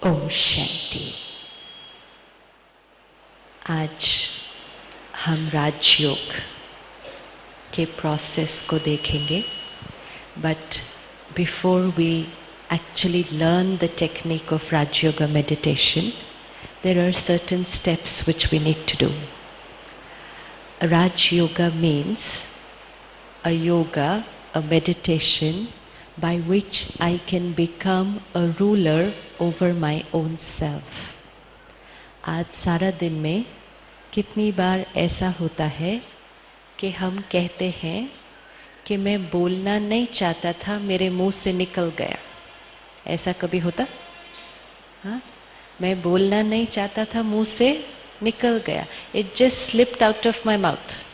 ओम शांति। आज हम राजयोग के प्रोसेस को देखेंगे, but before we actually learn the technique of Raj Yoga meditation, there are certain steps which we need to do. Raj Yoga means a yoga, a meditation by which I can become a ruler over my own self. आज सारा दिन में कितनी बार ऐसा होता है कि हम कहते हैं कि मैं बोलना नहीं चाहता था, मेरे मुंह से निकल गया। ऐसा कभी होता? हाँ, मैं बोलना नहीं चाहता था, मुंह से निकल गया। It just slipped out of my mouth.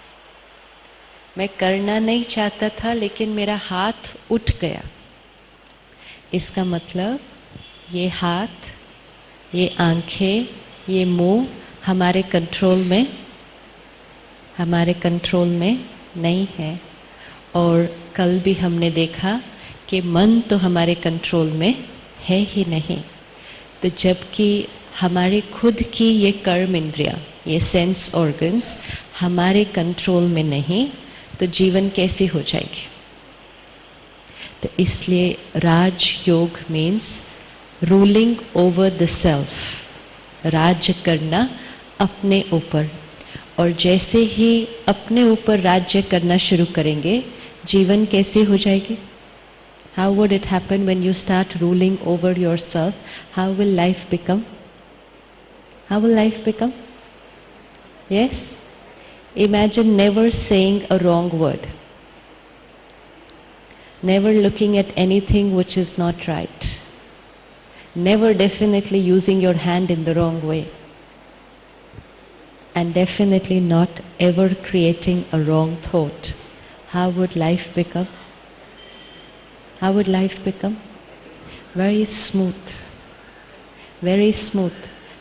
मैं करना नहीं चाहता था, लेकिन मेरा हाथ उठ गया। इसका मतलब ये हाथ, ये आंखें, ये मुंह हमारे कंट्रोल में नहीं है। और कल भी हमने देखा कि मन तो हमारे कंट्रोल में है ही नहीं। तो जबकि हमारे खुद की ये कर्म इंद्रियां, ये सेंस ऑर्गन्स हमारे कंट्रोल में नहीं, तो जीवन कैसी हो जाएगी? तो इसलिए Raj Yoga means ruling over the self, राज करना अपने ऊपर। और जैसे ही अपने ऊपर राज्य करना शुरू करेंगे, जीवन कैसी हो जाएगी? How would it happen when you start ruling over yourself? How will life become? How will life become? Yes? Imagine never saying a wrong word. Never looking at anything which is not right. Never definitely using your hand in the wrong way. And definitely not ever creating a wrong thought. How would life become? How would life become? Very smooth. Very smooth.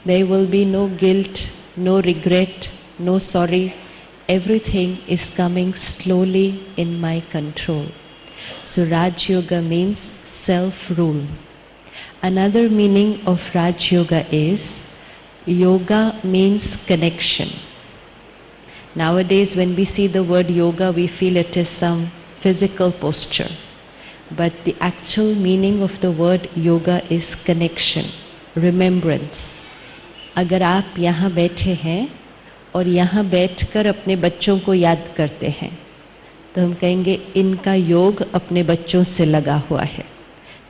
There will be no guilt, no regret, no sorry. Everything is coming slowly in my control. So Raj Yoga means self-rule. Another meaning of Raj Yoga is yoga means connection. Nowadays when we see the word yoga, we feel it is some physical posture. But the actual meaning of the word yoga is connection, remembrance. अगर आप यहाँ बैठे हैं और यहाँ बैठकर अपने बच्चों को याद करते हैं, तो हम कहेंगे इनका योग अपने बच्चों से लगा हुआ है।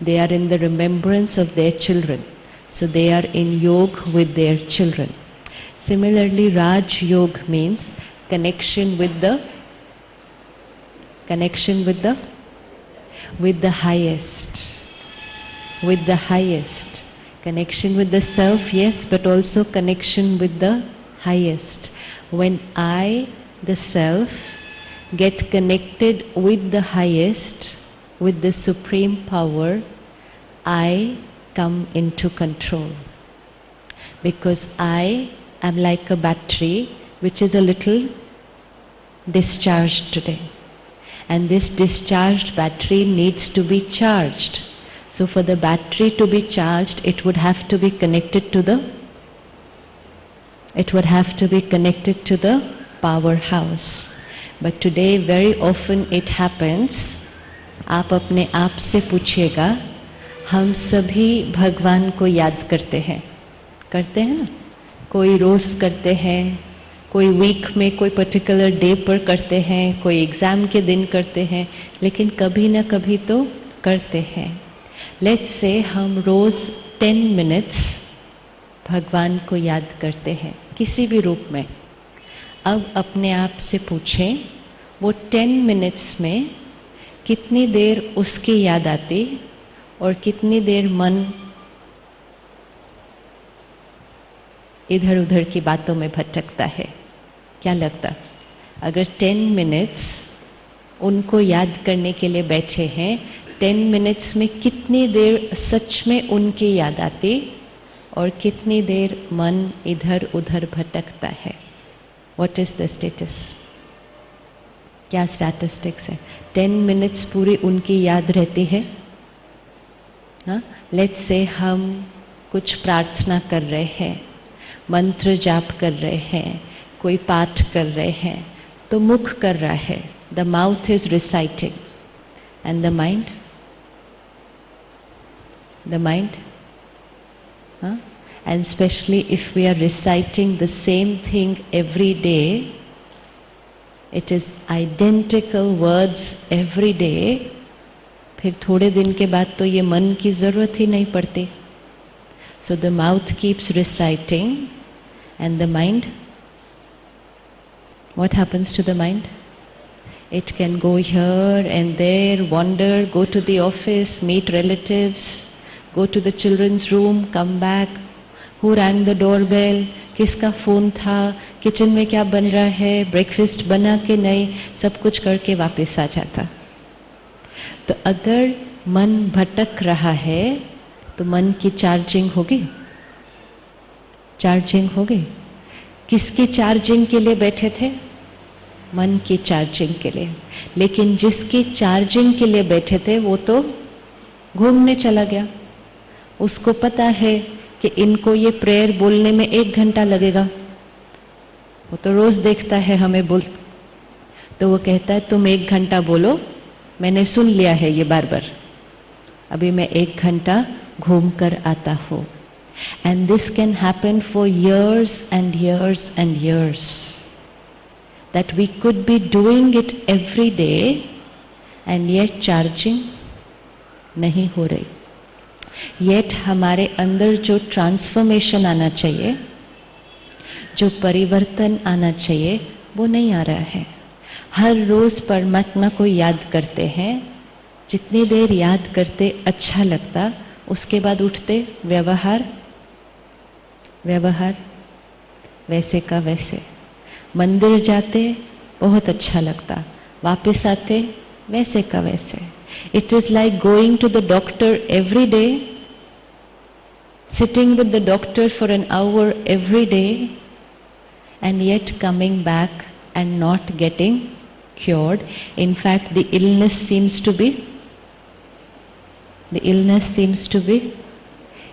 They are in the remembrance of their children. So they are in yoga with their children. Similarly, Raj Yoga means connection with the highest. With the highest. Connection with the self, yes, but also connection with the highest. When I, the self, get connected with the highest, with the supreme power, I come into control. Because I am like a battery which is a little discharged today. And this discharged battery needs to be charged. So for the battery to be charged, it would have to be connected to the powerhouse. But today very often it happens, आप अपने आप से पूछिएगा, हम सभी भगवान को याद करते हैं ना? कोई रोज़ करते हैं, कोई वीक में कोई पर्टिकुलर डे पर करते हैं, कोई एग्ज़ाम के दिन करते हैं, लेकिन कभी ना कभी तो करते हैं। लेट्स से हम रोज़ 10 मिनट्स भगवान को याद करते हैं किसी भी रूप में। अब अपने आप से पूछें, वो 10 मिनट्स में कितनी देर उसकी याद आती और कितनी देर मन इधर उधर की बातों में भटकता है? क्या लगता? अगर 10 मिनट्स उनको याद करने के लिए बैठे हैं, 10 मिनट्स में कितनी देर सच में उनकी याद आती और कितनी देर मन इधर उधर भटकता है? What is the status? क्या स्टैटिस्टिक्स है? 10 मिनट्स पूरी उनकी याद रहती है? हाँ, लेट्स से हम कुछ प्रार्थना कर रहे हैं, मंत्र जाप कर रहे हैं, कोई पाठ कर रहे हैं, तो मुख कर रहा है, the mouth is reciting, and the mind, huh? And especially if we are reciting the same thing every day, it is identical words every day, फिर थोड़े दिन के बाद तो ये मन की ज़रूरत ही नहीं पड़ती. So the mouth keeps reciting, and the mind, what happens to the mind? It can go here and there, wander, go to the office, meet relatives, go to the children's room, come back. Who rang the doorbell? किसका phone था? Kitchen में क्या बन रहा है? Breakfast बना के नहीं? सब कुछ करके वापस आ जाता. तो अगर मन भटक रहा है तो मन की चार्जिंग होगी? चार्जिंग होगी. किसकी चार्जिंग के लिए बैठे थे? मन की चार्जिंग के लिए. लेकिन जिसकी चार्जिंग के लिए बैठे थे वो तो घूमने चला गया. उसको पता है कि इनको ये प्रेयर बोलने में 1 घंटा लगेगा. वो तो रोज देखता है हमें बोल, तो वो कहता है तुम 1 घंटा बोलो, मैंने सुन लिया है ये बार बार, अभी मैं 1 घंटा घूम कर आता हूँ. And this can happen for years and years and years, that we could be doing it every day and yet charging नहीं हो रही. येट हमारे अंदर जो ट्रांसफॉर्मेशन आना चाहिए, जो परिवर्तन आना चाहिए, वो नहीं आ रहा है. हर रोज परमात्मा को याद करते हैं, जितनी देर याद करते अच्छा लगता, उसके बाद उठते व्यवहार वैसे का वैसे. मंदिर जाते बहुत अच्छा लगता, वापस आते वैसे का वैसे. It is like going to the doctor every day, sitting with the doctor for an hour every day, and yet coming back and not getting cured. In fact, the illness seems to be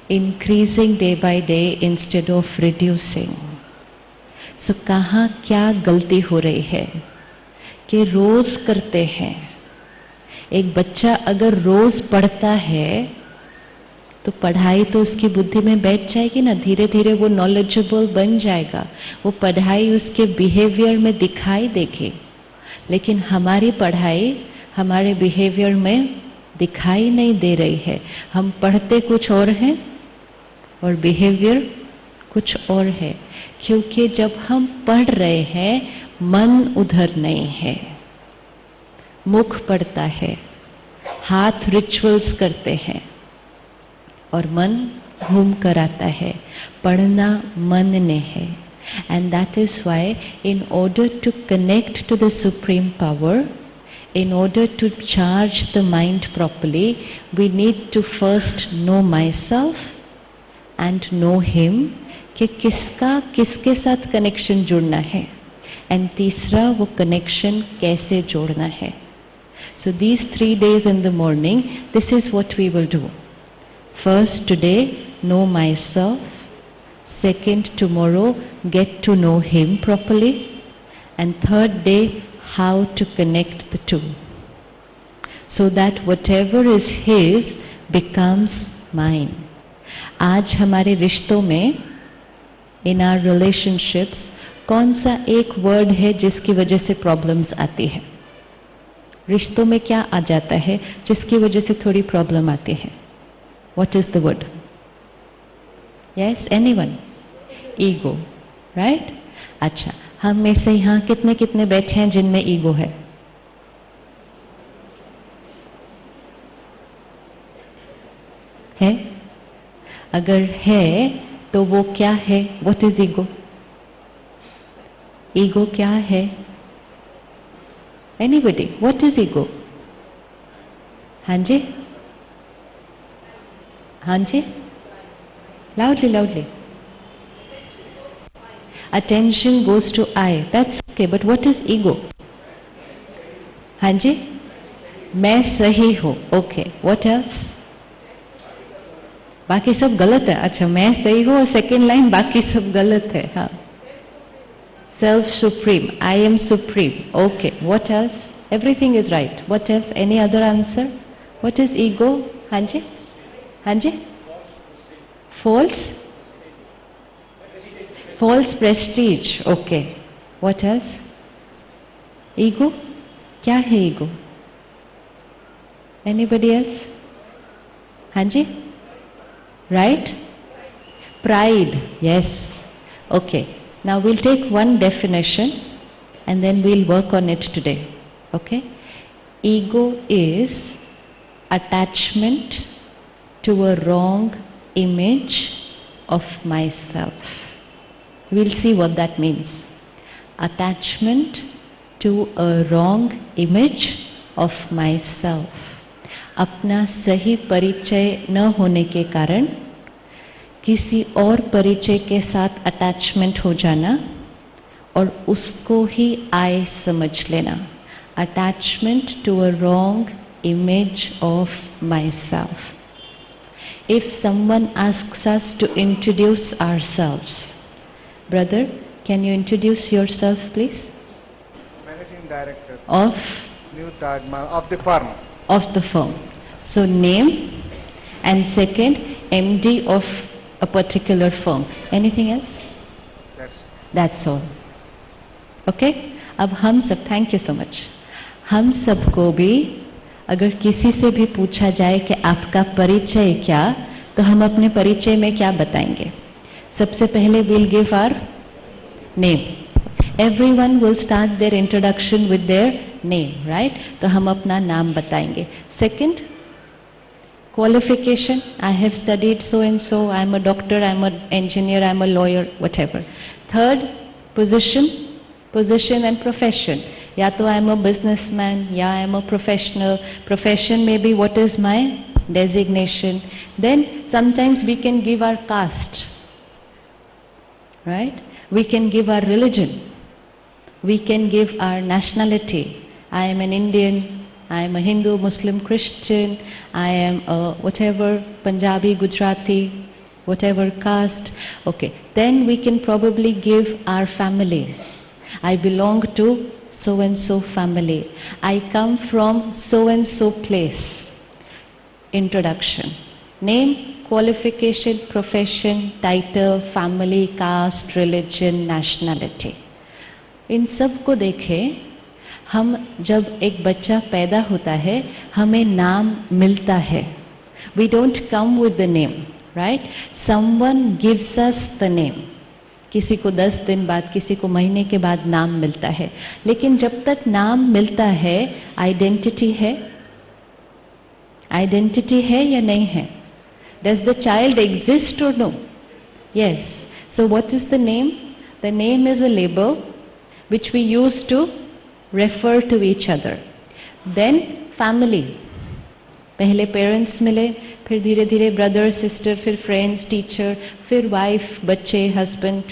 increasing day by day instead of reducing. So कहाँ क्या गलती हो रही है कि रोज करते हैं. एक बच्चा अगर रोज पढ़ता है तो पढ़ाई तो उसकी बुद्धि में बैठ जाएगी ना, धीरे धीरे वो नॉलेजेबल बन जाएगा, वो पढ़ाई उसके बिहेवियर में दिखाई देगी. लेकिन हमारी पढ़ाई हमारे बिहेवियर में दिखाई नहीं दे रही है. हम पढ़ते कुछ और हैं और बिहेवियर कुछ और है, क्योंकि जब हम पढ़ रहे हैं मन उधर नहीं है. मुख पढ़ता है, हाथ रिचुअल्स करते हैं और मन घूम कर आता है. पढ़ना मन ने है. And that is why in order to connect to the supreme power, in order to charge the mind properly, we need to first know myself and know him, कि किसका किसके साथ कनेक्शन जुड़ना है, एंड तीसरा वो कनेक्शन कैसे जोड़ना है. So these 3 days in the morning, this is what we will do. First today, know myself. Second, tomorrow, get to know him properly. And third day, how to connect the two, so that whatever is his becomes mine. आज हमारे रिश्तों में, in our relationships, कौन सा एक word है जिसकी वजह से प्रॉब्लम्स आती है? रिश्तों में क्या आ जाता है जिसकी वजह से थोड़ी प्रॉब्लम आती है? What is the word? Yes, anyone? Ego, right? अच्छा, हम में से यहाँ कितने कितने बैठे हैं जिनमें ईगो है? है? अगर है तो वो क्या है? What is ego? ईगो क्या है? Anybody? What is ego? हाँ जी? हाँ जी? Loudly, loudly. Attention goes to I. That's okay, but what is ego? हाँ जी? मैं सही हूँ. Okay. What else? बाकी सब गलत है. अच्छा, मैं सही हूँ और सेकेंड लाइन बाकी सब गलत है. हाँ. Self supreme. I am supreme. Okay. What else? Everything is right. What else? Any other answer? What is ego? Hanji? Hanji? False? False prestige. Okay. What else? Ego? क्या है ego? Anybody else? Hanji? Right? Pride. Yes. Okay. Now we'll take one definition and then we'll work on it today. Okay? Ego is attachment to a wrong image of myself. We'll see what that means. Attachment to a wrong image of myself. अपना सही परिचय न होने के कारण किसी और परिचय के साथ अटैचमेंट हो जाना और उसको ही आई समझ लेना. Attachment to a wrong image of myself. If someone asks us to introduce ourselves, brother, can you introduce yourself please? Managing Director ऑफ New Taj Mahal of the firm. of the firm. So name and second MD of a particular firm. Anything else? That's all. Okay? अब हम सब, thank you so much, हम सबको भी अगर किसी से भी पूछा जाए कि आपका परिचय क्या, तो हम अपने परिचय में क्या बताएंगे? सबसे पहले we'll give our name. Everyone will start their introduction with their name, right? तो हम अपना नाम बताएंगे. Second, qualification. I have studied so and so. I am a doctor, I am an engineer, I am a lawyer, whatever. Third, position. Position and profession. या तो I am a businessman, या I am a professional. Profession may be what is my designation. Then sometimes we can give our caste, right? We can give our religion. We can give our nationality. I am an Indian, I am a Hindu, Muslim, Christian, I am a whatever, Punjabi, Gujarati, whatever caste. Okay, then we can probably give our family. I belong to so and so family. I come from so and so place. Introduction. Name, qualification, profession, title, family, caste, religion, nationality. इन सब को देखें. हम जब एक बच्चा पैदा होता है हमें नाम मिलता है. We don't come with the name, right? Someone gives us the name. किसी को 10 दिन बाद, किसी को महीने के बाद नाम मिलता है. लेकिन जब तक नाम मिलता है, आइडेंटिटी है. आइडेंटिटी है या नहीं है? Does the child exist or no? Yes. So what is the name? The name is a label which we use to refer to each other. Then family. पहले पेरेंट्स मिले, फिर धीरे धीरे ब्रदर, सिस्टर, फिर फ्रेंड्स, टीचर, फिर wife, बच्चे, husband.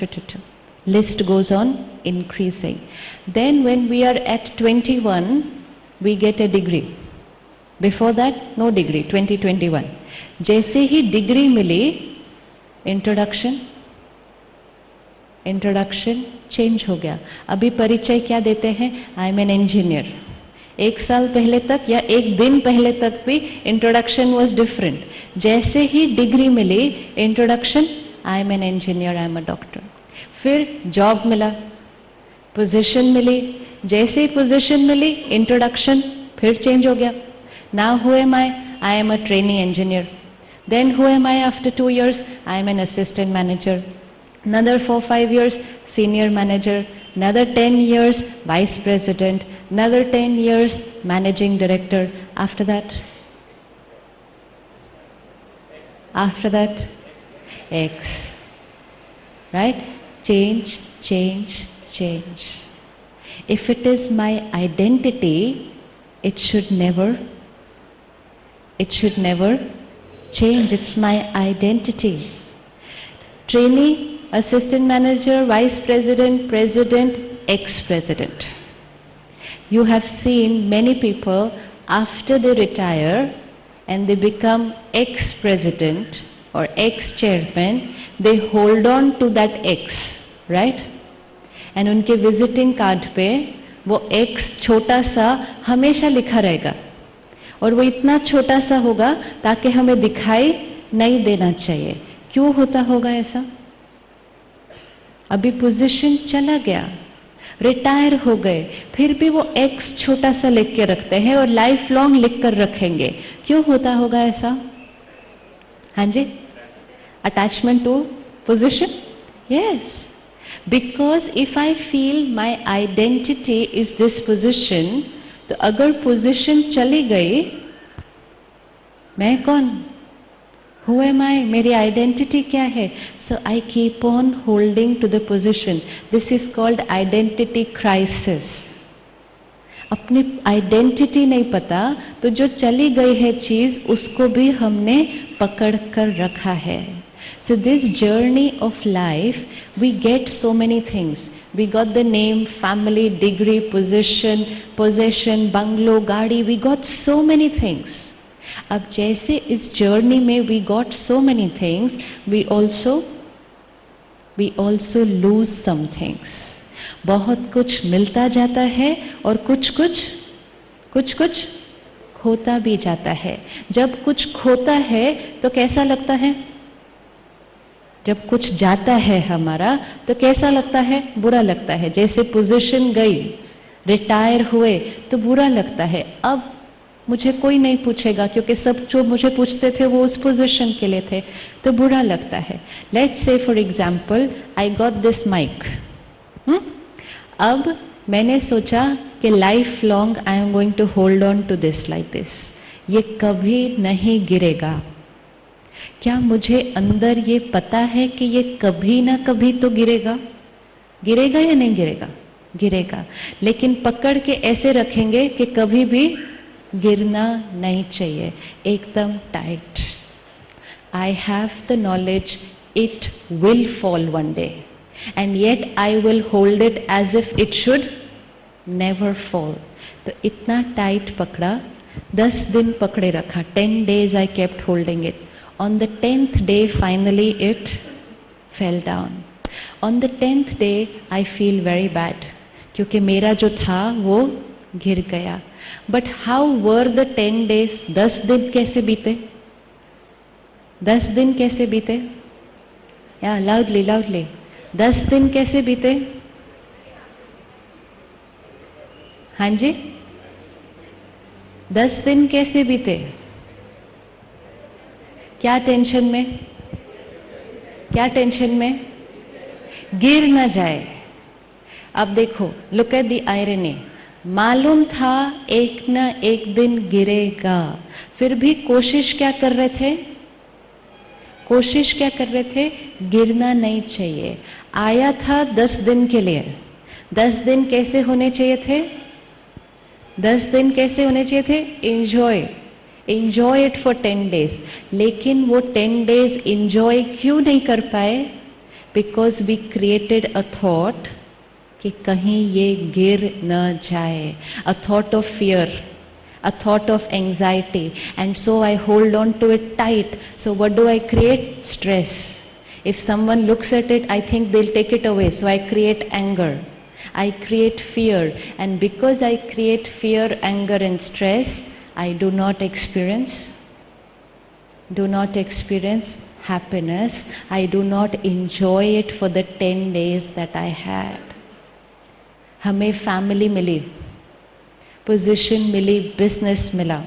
List goes on increasing. Then when we are at 21, we get a degree. Before that, no degree. 2021. जैसे ही डिग्री मिली, इंट्रोडक्शन चेंज हो गया. अभी परिचय क्या देते हैं? आई एम एन इंजीनियर. एक साल पहले तक या एक दिन पहले तक भी इंट्रोडक्शन वाज डिफरेंट. जैसे ही डिग्री मिली, introduction, I am an engineer, I am a doctor. फिर जॉब मिला, पोजीशन मिली. जैसे ही पोजीशन मिली, इंट्रोडक्शन फिर चेंज हो गया. Now who am I am a trainee engineer. Then who am I after 2 years? I am an assistant manager. Another 4-5 years, senior manager. Another 10 years, vice president. Another 10 years, managing director. After that, X. Right? Change, change, change. If it is my identity, it should never change. It's my identity. Trainee, assistant manager, vice president, president, ex-president. You have seen many people after they retire and they become ex-president or ex-chairman, they hold on to that ex, right? And उनके visiting card पे वो x छोटा सा हमेशा लिखा रहेगा, और वो इतना छोटा सा होगा ताकि हमें दिखाई नहीं देना चाहिए. क्यों होता होगा ऐसा? अभी पोजीशन चला गया, रिटायर हो गए, फिर भी वो एक्स छोटा सा लिख के रखते हैं और लाइफ लॉन्ग लिख कर रखेंगे. क्यों होता होगा ऐसा? हाँ जी, attachment to position. Yes, because if I feel my identity is this position, तो अगर पोजीशन चली गई, मैं कौन? Who am I? मेरी आइडेंटिटी क्या है? So I keep on holding to the position. This is called identity crisis. अपनी आइडेंटिटी नहीं पता, तो जो चली गई है चीज उसको भी हमने पकड़ कर रखा है. So this journey of life, we get so many things. We got the name, family, degree, position, possession, bungalow, गाड़ी. We got so many things. अब जैसे इस जर्नी में we got so many things, we also lose some things. बहुत कुछ मिलता जाता है और कुछ कुछ खोता भी जाता है. जब कुछ खोता है तो कैसा लगता है? जब कुछ जाता है हमारा तो कैसा लगता है? बुरा लगता है. जैसे पोजीशन गई, रिटायर हुए तो बुरा लगता है. अब मुझे कोई नहीं पूछेगा क्योंकि सब जो मुझे पूछते थे वो उस पोजीशन के लिए थे, तो बुरा लगता है. Let's say for example I got this mic. अब मैंने सोचा कि life long I am going to hold on to this like this. ये कभी नहीं गिरेगा. क्या मुझे अंदर ये पता है कि ये कभी ना कभी तो गिरेगा? गिरेगा या नहीं गिरेगा? गिरेगा. लेकिन पकड़ के ऐसे रखेंगे कि कभी भी गिरना नहीं चाहिए, एकदम tight. I have the knowledge it will fall one day, and yet I will hold it as if it should never fall. तो इतना टाइट पकड़ा, 10 दिन पकड़े रखा. 10 days I kept holding it. On the 10th day finally it fell down. On the 10th day I feel very bad, क्योंकि मेरा जो था वो गिर गया. But how were the 10 days? 10 दिन कैसे बीते? 10 दिन कैसे बीते? या लाउडली 10 दिन कैसे बीते? हाँ जी, 10 दिन कैसे बीते? क्या टेंशन में? क्या टेंशन में? गिर ना जाए. अब देखो, लुक एट द आयरनी. मालूम था एक न एक दिन गिरेगा, फिर भी कोशिश क्या कर रहे थे? कोशिश क्या कर रहे थे? गिरना नहीं चाहिए. आया था 10 दिन के लिए. 10 दिन कैसे होने चाहिए थे? 10 दिन कैसे होने चाहिए थे? enjoy it for 10 days. लेकिन वो 10 days enjoy क्यों नहीं कर पाए? Because we created a thought कि कहीं ये गिर न जाए. A thought of fear, a thought of anxiety, and so I hold on to it tight. So what do I create? Stress. If someone looks at it, I think they'll take it away, so I create anger. I create fear, and because I create fear, anger and stress, I do not experience happiness. I do not enjoy it for the 10 days that I had. हमें family मिली, position मिली, business मिला,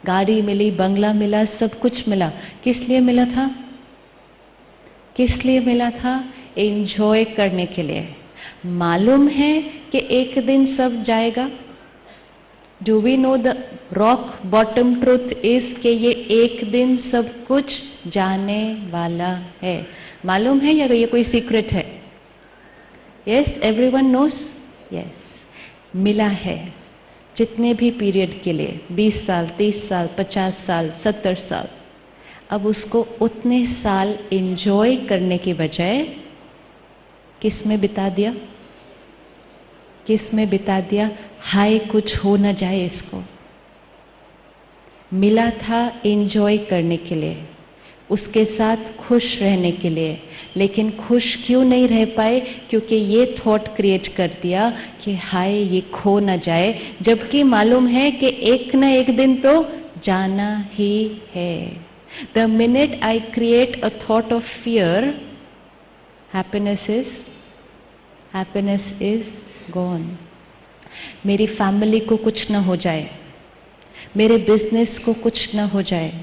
गाड़ी मिली, बंगला मिला, सब कुछ मिला. किस लिए मिला था? किस लिए मिला था? एंजॉय करने के लिए. मालूम है कि एक दिन सब जाएगा. Do we know the rock bottom truth is कि ये एक दिन सब कुछ जाने वाला है. मालूम है या ये कोई सीक्रेट है? Yes, everyone knows. यस, मिला है. जितने भी पीरियड के लिए, 20 साल, 30 साल, 50 साल, 70 साल, अब उसको उतने साल एंजॉय करने के बजाय किस में बिता दिया? किस में बिता दिया? हाय कुछ हो न जाए इसको. मिला था एंजॉय करने के लिए, उसके साथ खुश रहने के लिए, लेकिन खुश क्यों नहीं रह पाए? क्योंकि ये थॉट क्रिएट कर दिया कि हाय ये खो ना जाए, जबकि मालूम है कि एक न एक दिन तो जाना ही है. The minute I create a thought of fear, happiness is gone. मेरी फैमिली को कुछ ना हो जाए, मेरे बिजनेस को कुछ ना हो जाए,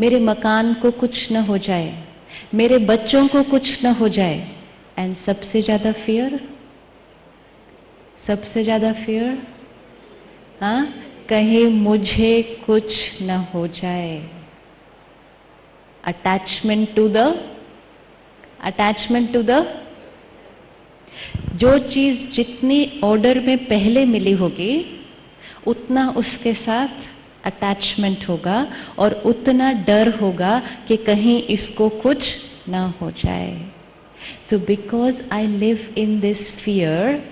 मेरे मकान को कुछ ना हो जाए, मेरे बच्चों को कुछ ना हो जाए. एंड सबसे ज्यादा फियर, हाँ, कहीं मुझे कुछ ना हो जाए. अटैचमेंट टू द जो चीज जितनी ऑर्डर में पहले मिली होगी उतना उसके साथ अटैचमेंट होगा और उतना डर होगा कि कहीं इसको कुछ ना हो जाए. So because I live in this fear,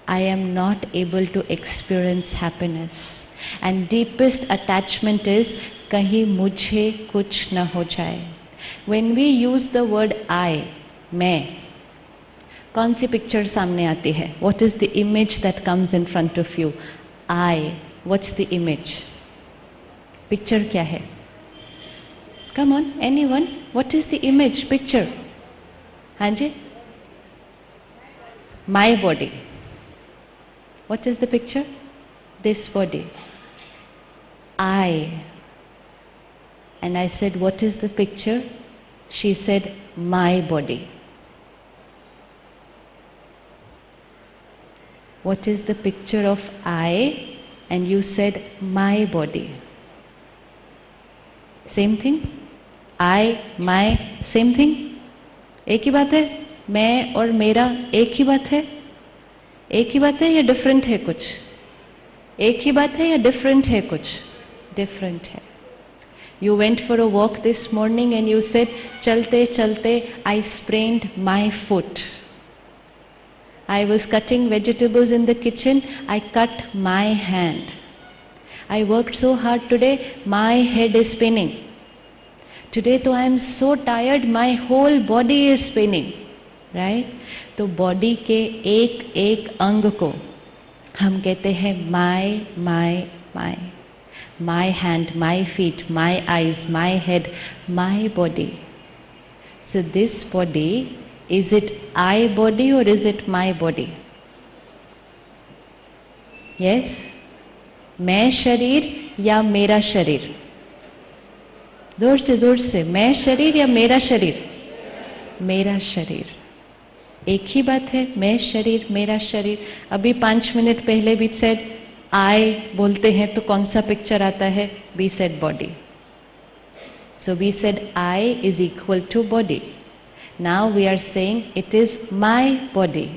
I am not able to experience happiness. And deepest attachment is कहीं मुझे कुछ न हो जाए. When we use the word I, मैं, कौन सी पिक्चर सामने आती है? What is the image that comes in front of you? I. What's the image? Picture क्या है? Come on, anyone? What is the image? Picture? हाँ जी? My body. What is the picture? This body. I. And I said, what is the picture? She said, my body. What is the picture of I? And you said, my body. Same thing? I, my, same thing? एक ही बात है? मैं और मेरा एक ही बात है? एक ही बात है या डिफरेंट है कुछ? एक ही बात है या डिफरेंट है कुछ? डिफरेंट है. You went for a walk this morning and you said, चलते चलते I sprained my foot. I was cutting vegetables in the kitchen, I cut my hand. I worked so hard today, my head is spinning. Today तो I am so tired, my whole body is spinning. Right? तो body के एक एक अंग को हम कहते हैं my my my. My hand, my feet, my eyes, my head, my body. So this body, is it I body और is it my body? Yes? मैं शरीर या मेरा शरीर? जोर से, मैं शरीर या मेरा शरीर? मेरा शरीर. एक ही बात है, मैं शरीर, मेरा शरीर. अभी 5 मिनट पहले भी सेड आई बोलते हैं तो कौन सा पिक्चर आता है? We said body. So we said I is equal to body. Now we are saying it is my body.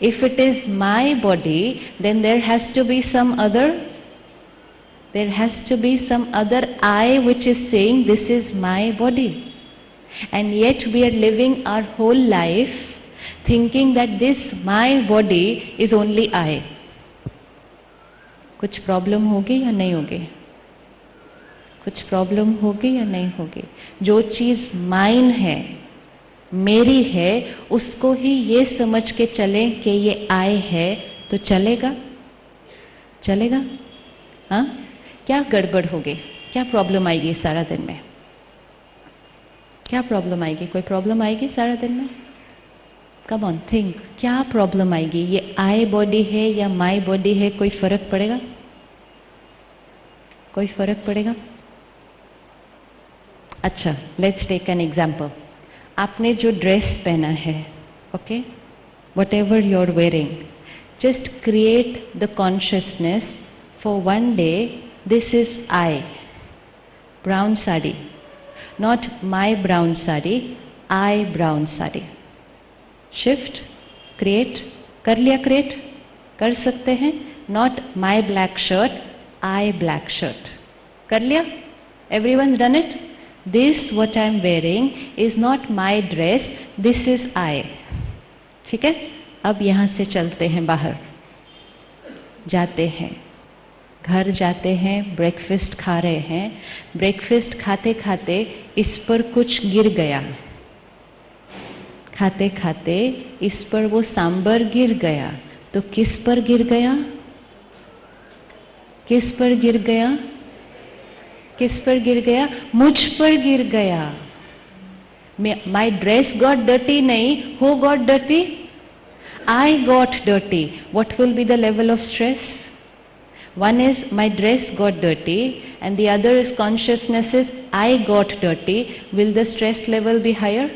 If it is my body, then there has to be some other. There has to be some other I which is saying this is my body. And yet we are living our whole life thinking that this my body is only I. कुछ problem होगी या नहीं होगी? कुछ problem होगी या नहीं होगी? जो चीज़ माइन है, मेरी है, उसको ही ये समझ के चलें कि ये I है, तो चलेगा? चलेगा? हाँ? क्या गड़बड़ होगी? क्या प्रॉब्लम आएगी सारा दिन में? क्या प्रॉब्लम आएगी? कोई प्रॉब्लम आएगी सारा दिन में? कम ऑन थिंक, क्या प्रॉब्लम आएगी? ये आई बॉडी है या माई बॉडी है, कोई फर्क पड़ेगा? कोई फर्क पड़ेगा? अच्छा, लेट्स टेक एन एग्जाम्पल. आपने जो ड्रेस पहना है, okay, whatever you are wearing, just create the consciousness for one day. This is I. Brown sari. Not my brown sari, I brown sari. Shift, create. कर लिया create? कर सकते हैं. Not my black shirt, I black shirt. कर लिया? Everyone's done it? This what I am wearing is not my dress, this is I. ठीक है? अब यहाँ से चलते हैं बाहर. जाते हैं. घर जाते हैं, ब्रेकफास्ट खा रहे हैं, ब्रेकफास्ट खाते खाते इस पर कुछ गिर गया, खाते खाते इस पर वो सांबर गिर गया, तो किस पर गिर गया? किस पर गिर गया? किस पर गिर गया? मुझ पर गिर गया। माई ड्रेस गॉट डर्टी नहीं, who got dirty? I got dirty. What will be the level of stress? One is my dress got dirty and the other is consciousness is I got dirty. Will the stress level be higher?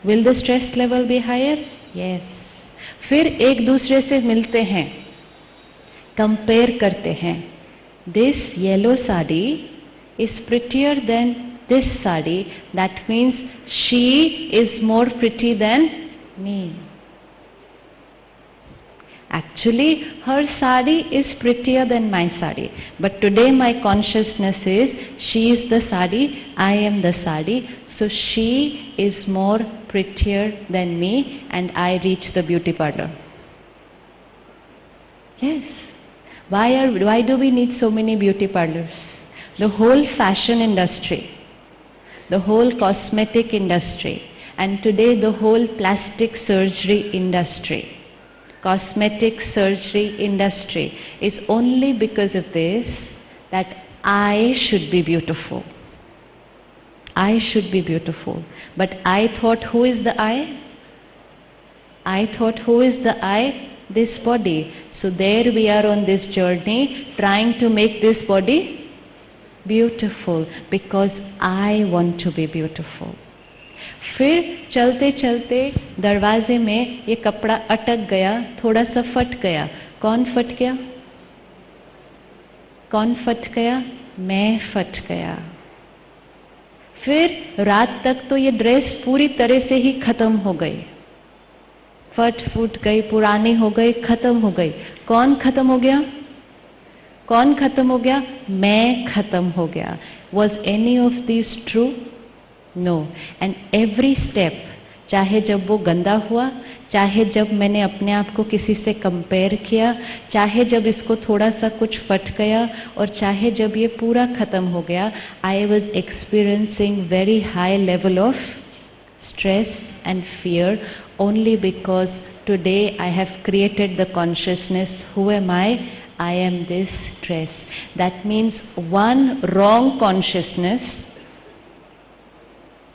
Will the stress level be higher? Yes. फिर एक दूसरे से मिलते हैं, compare करते हैं. This yellow sari is prettier than this sari. That means she is more pretty than me. Actually, her sari is prettier than my sari. But today my consciousness is, she is the sari, I am the sari. So she is more prettier than me and I reach the beauty parlor. Yes. Why do we need so many beauty parlors? The whole fashion industry, the whole cosmetic industry, and today the whole plastic surgery industry, cosmetic surgery industry is only because of this, that I should be beautiful. I should be beautiful. But I thought, who is the I? I thought, who is the I? This body. So there we are on this journey trying to make this body beautiful because I want to be beautiful. फिर चलते चलते दरवाजे में ये कपड़ा अटक गया, थोड़ा सा फट गया. कौन फट गया? कौन फट गया? मैं फट गया. फिर रात तक तो ये ड्रेस पूरी तरह से ही खत्म हो गई, फट फूट गई, पुरानी हो गई, खत्म हो गई. कौन खत्म हो गया? कौन खत्म हो गया? मैं खत्म हो गया. Was any of these true? No. And every step, चाहे जब वो गंदा हुआ, चाहे जब मैंने अपने आप को किसी से कंपेयर किया, चाहे जब इसको थोड़ा सा कुछ फट गया, और चाहे जब ये पूरा खत्म हो गया, I was experiencing very high level of stress and fear only because today I have created the consciousness, who am I? I am this dress. That means one wrong consciousness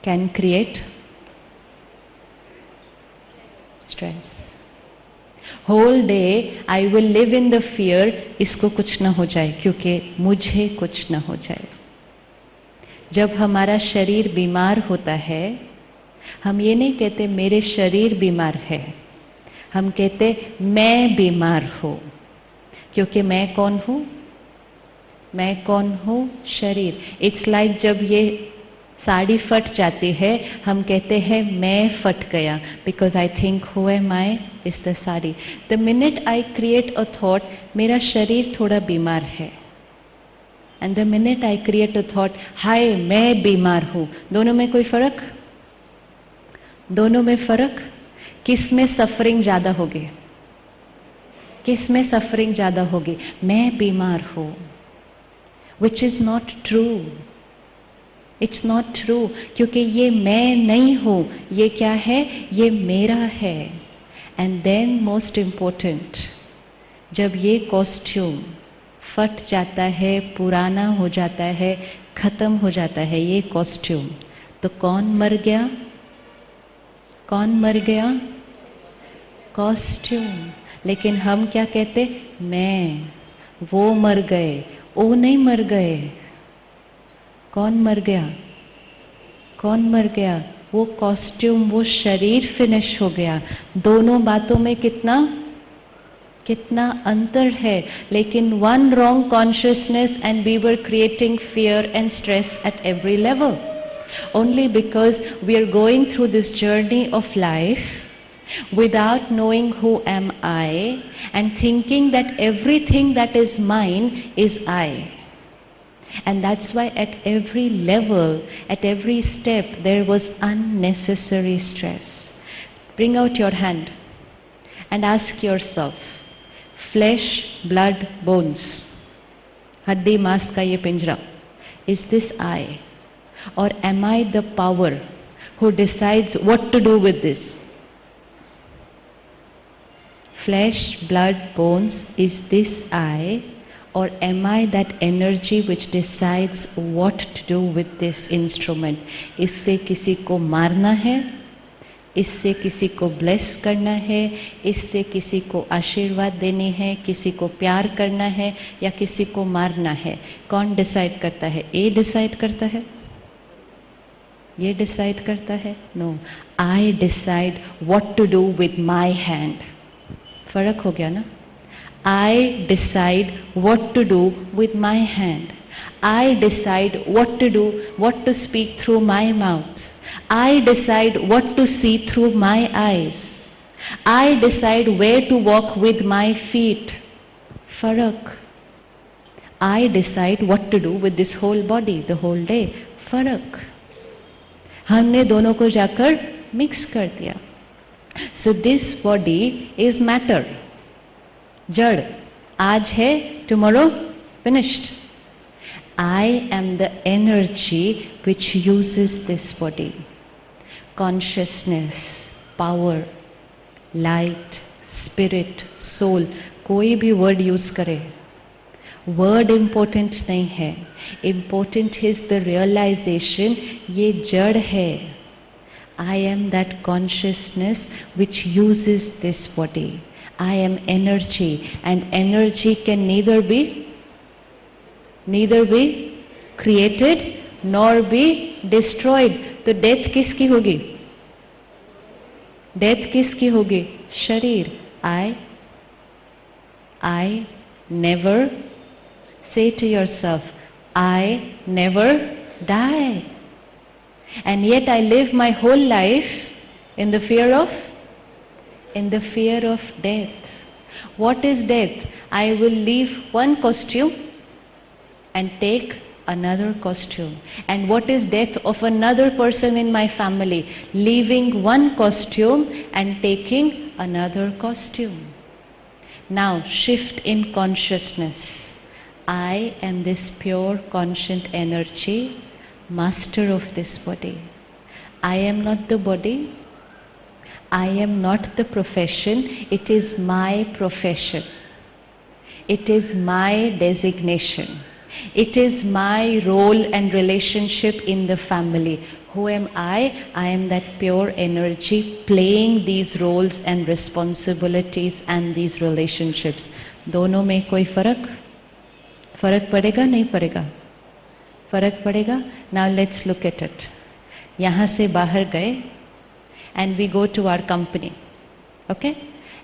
can create stress. Whole day I will live in the fear, इसको कुछ ना हो जाए, क्योंकि मुझे कुछ ना हो जाए. जब हमारा शरीर बीमार होता है, हम ये नहीं कहते मेरे शरीर बीमार है, हम कहते मैं बीमार हूँ. क्योंकि मैं कौन हूँ? मैं कौन हूँ? शरीर. इट्स लाइक जब ये साड़ी फट जाती है, हम कहते हैं मैं फट गया, because I think who am I is the sari. The minute I create a thought, मेरा शरीर थोड़ा बीमार है, and the minute I create a thought, हाय मैं बीमार हूँ, दोनों में कोई फर्क? दोनों में फर्क? किस में सफरिंग ज्यादा होगी? किस में सफरिंग ज्यादा होगी? मैं बीमार हूँ, which is not true. It's not true, क्योंकि ये मैं नहीं हूँ. ये क्या है? ये मेरा है. एंड देन मोस्ट इम्पोर्टेंट, जब ये कॉस्ट्यूम फट जाता है, पुराना हो जाता है, खत्म हो जाता है ये कॉस्ट्यूम, तो कौन मर गया? कौन मर गया? कॉस्ट्यूम. लेकिन हम क्या कहते? मैं. वो मर गए. वो नहीं मर गए. कौन मर गया? कौन मर गया? वो कॉस्ट्यूम, वो शरीर फिनिश हो गया. दोनों बातों में कितना अंतर है. लेकिन one wrong consciousness and we were creating fear and stress at every level, only because we are going through this journey of life without knowing who am I and thinking that everything that is mine is I. And that's why at every level, at every step, there was unnecessary stress. Bring out your hand and ask yourself, flesh, blood, bones. हड्डी मांस का ये पिंजरा, is this I? Or am I the power who decides what to do with this? Flesh, blood, bones, is this I? Or am I that energy which decides what to do with this instrument? इससे किसी को मारना है, इससे किसी को bless करना है, इससे किसी को आशीर्वाद देनी है, किसी को प्यार करना है या किसी को मारना है? कौन डिसाइड करता है? ए डिसाइड करता है? ये डिसाइड करता है? No, I decide what to do with my hand. फर्क हो गया ना? I decide what to do with my hand. I decide what to do, what to speak through my mouth. I decide what to see through my eyes. I decide where to walk with my feet. फर्क. I decide what to do with this whole body the whole day. फर्क. हमने दोनों को जाकर mix कर दिया. So this body is matter, जड़. आज है, tomorrow finished. I am the energy which uses this body. Consciousness, power, light, spirit, soul, कोई भी वर्ड यूज करे, वर्ड इम्पोर्टेंट नहीं है. इम्पोर्टेंट इज द रियलाइजेशन, ये जड़ है. I am that consciousness which uses this body. I am energy and energy can neither be created nor be destroyed. तो death किसकी होगी? डेथ किसकी होगी? शरीर. I never. Say to yourself, I never die. And yet I live my whole life in the fear of death. What is death? I will leave one costume and take another costume. And what is death of another person in my family? Leaving one costume and taking another costume. Now shift in consciousness. I am this pure conscient energy, master of this body. I am not the body. I am not the profession. It is my profession. It is my designation. It is my role and relationship in the family. Who am I? I am that pure energy playing these roles and responsibilities and these relationships. दोनों में कोई फर्क पड़ेगा? नहीं पड़ेगा? फर्क पड़ेगा. Now let's look at it. यहाँ से बाहर गए and we go to our company, okay,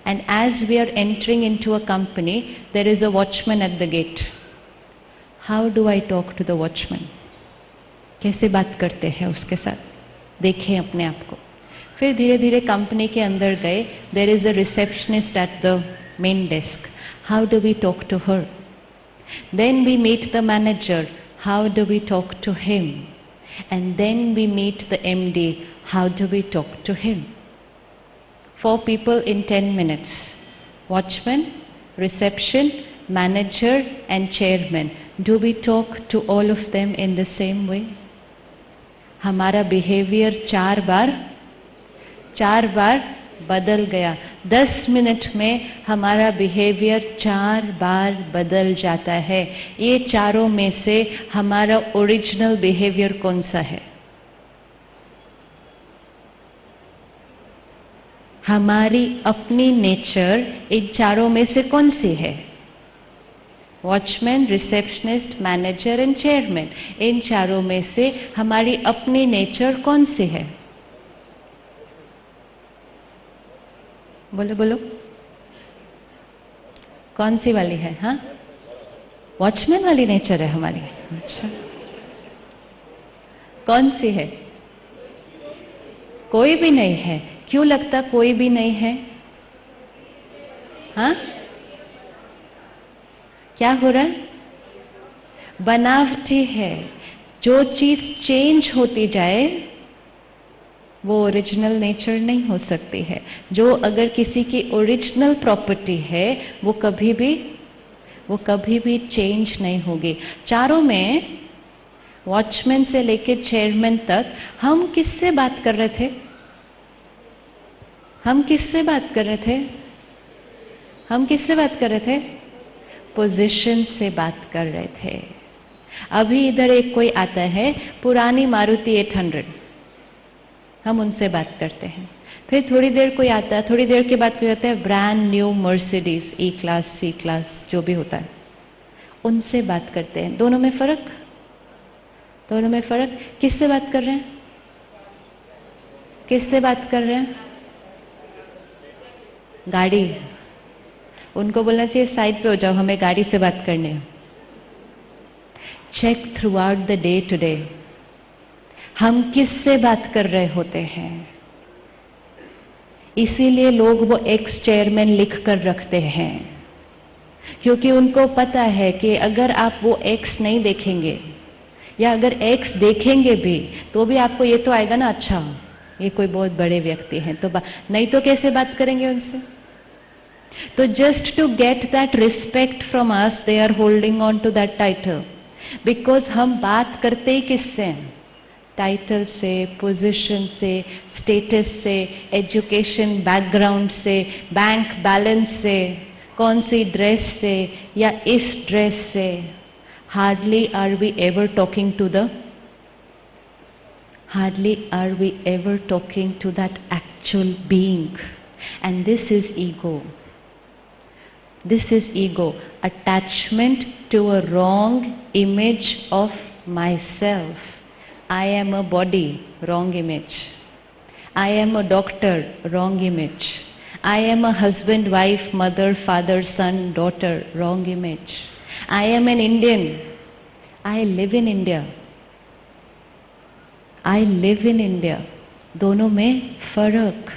and as we are entering into a company there is a watchman at the gate. How do I talk to the watchman? कैसे बात करते हैं उसके साथ? देखें अपने आप को. फिर धीरे धीरे कंपनी के अंदर गए. There is a receptionist at the main desk. How do we talk to her? Then we meet the manager. How do we talk to him? And then we meet the MD. How do we talk to him? 4 people in 10 minutes. Watchman, reception, manager and chairman. Do we talk to all of them in the same way? हमारा behavior 4 बार बदल गया. 10 minute में हमारा behaviour 4 बार बदल जाता है. ये चारों में से हमारा ओरिजिनल बिहेवियर कौन सा है? हमारी अपनी नेचर इन चारों में से कौन सी है? Watchman, receptionist, manager and chairman. इन चारों में से हमारी अपनी नेचर कौन सी है? बोलो कौन सी वाली है? हाँ, वॉचमैन वाली नेचर है हमारी. अच्छा, कौन सी है? कोई भी नहीं है. क्यों लगता कोई भी नहीं है? हाँ, क्या हो रहा है? बनावटी है. जो चीज चेंज होती जाए वो ओरिजिनल नेचर नहीं हो सकती है. जो अगर किसी की ओरिजिनल प्रॉपर्टी है वो कभी भी वो कभी भी चेंज नहीं होगी। चारों में, वॉचमैन से लेकर चेयरमैन तक, हम किससे बात कर रहे थे? हम किससे बात कर रहे थे? हम किससे बात कर रहे थे? पोजीशन से बात कर रहे थे। अभी इधर एक कोई आता है, पुरानी मारुति 800, हम उनसे बात करते हैं। फिर थोड़ी देर कोई आता है, थोड़ी देर के बाद कोई आता है brand new Mercedes, E class, C class, जो भी होता है, उनसे बात करते हैं। दोनों में फर्क, दोनों में फर्क। किससे बात कर रहे हैं? किससे बात कर रहे हैं? गाड़ी। उनको बोलना चाहिए साइड पे हो जाओ, हमें गाड़ी से बात करनी है। Check throughout the day to day, हम किससे बात कर रहे होते हैं। इसीलिए लोग वो एक्स चेयरमैन लिख कर रखते हैं, क्योंकि उनको पता है कि अगर आप वो एक्स नहीं देखेंगे, या अगर एक्स देखेंगे भी, तो भी आपको ये तो आएगा ना, अच्छा ये कोई बहुत बड़े व्यक्ति हैं, तो नहीं तो कैसे बात करेंगे उनसे। तो just to get that respect from us, they are holding on to that title, because हम बात करते ही किससे हैं? टाइटल से, पोजीशन से, स्टेटस से, एजुकेशन बैकग्राउंड से, बैंक बैलेंस से, कौन सी ड्रेस से या इस ड्रेस से। Hardly are we ever talking to the, hardly are we ever talking to that actual being, and this is ego. This is ego, attachment to a wrong image of myself. I am a body, wrong image. I am a doctor, wrong image. I am a husband, wife, mother, father, son, daughter, wrong image. I am an Indian. I live in India. I live in India. दोनों में फर्क.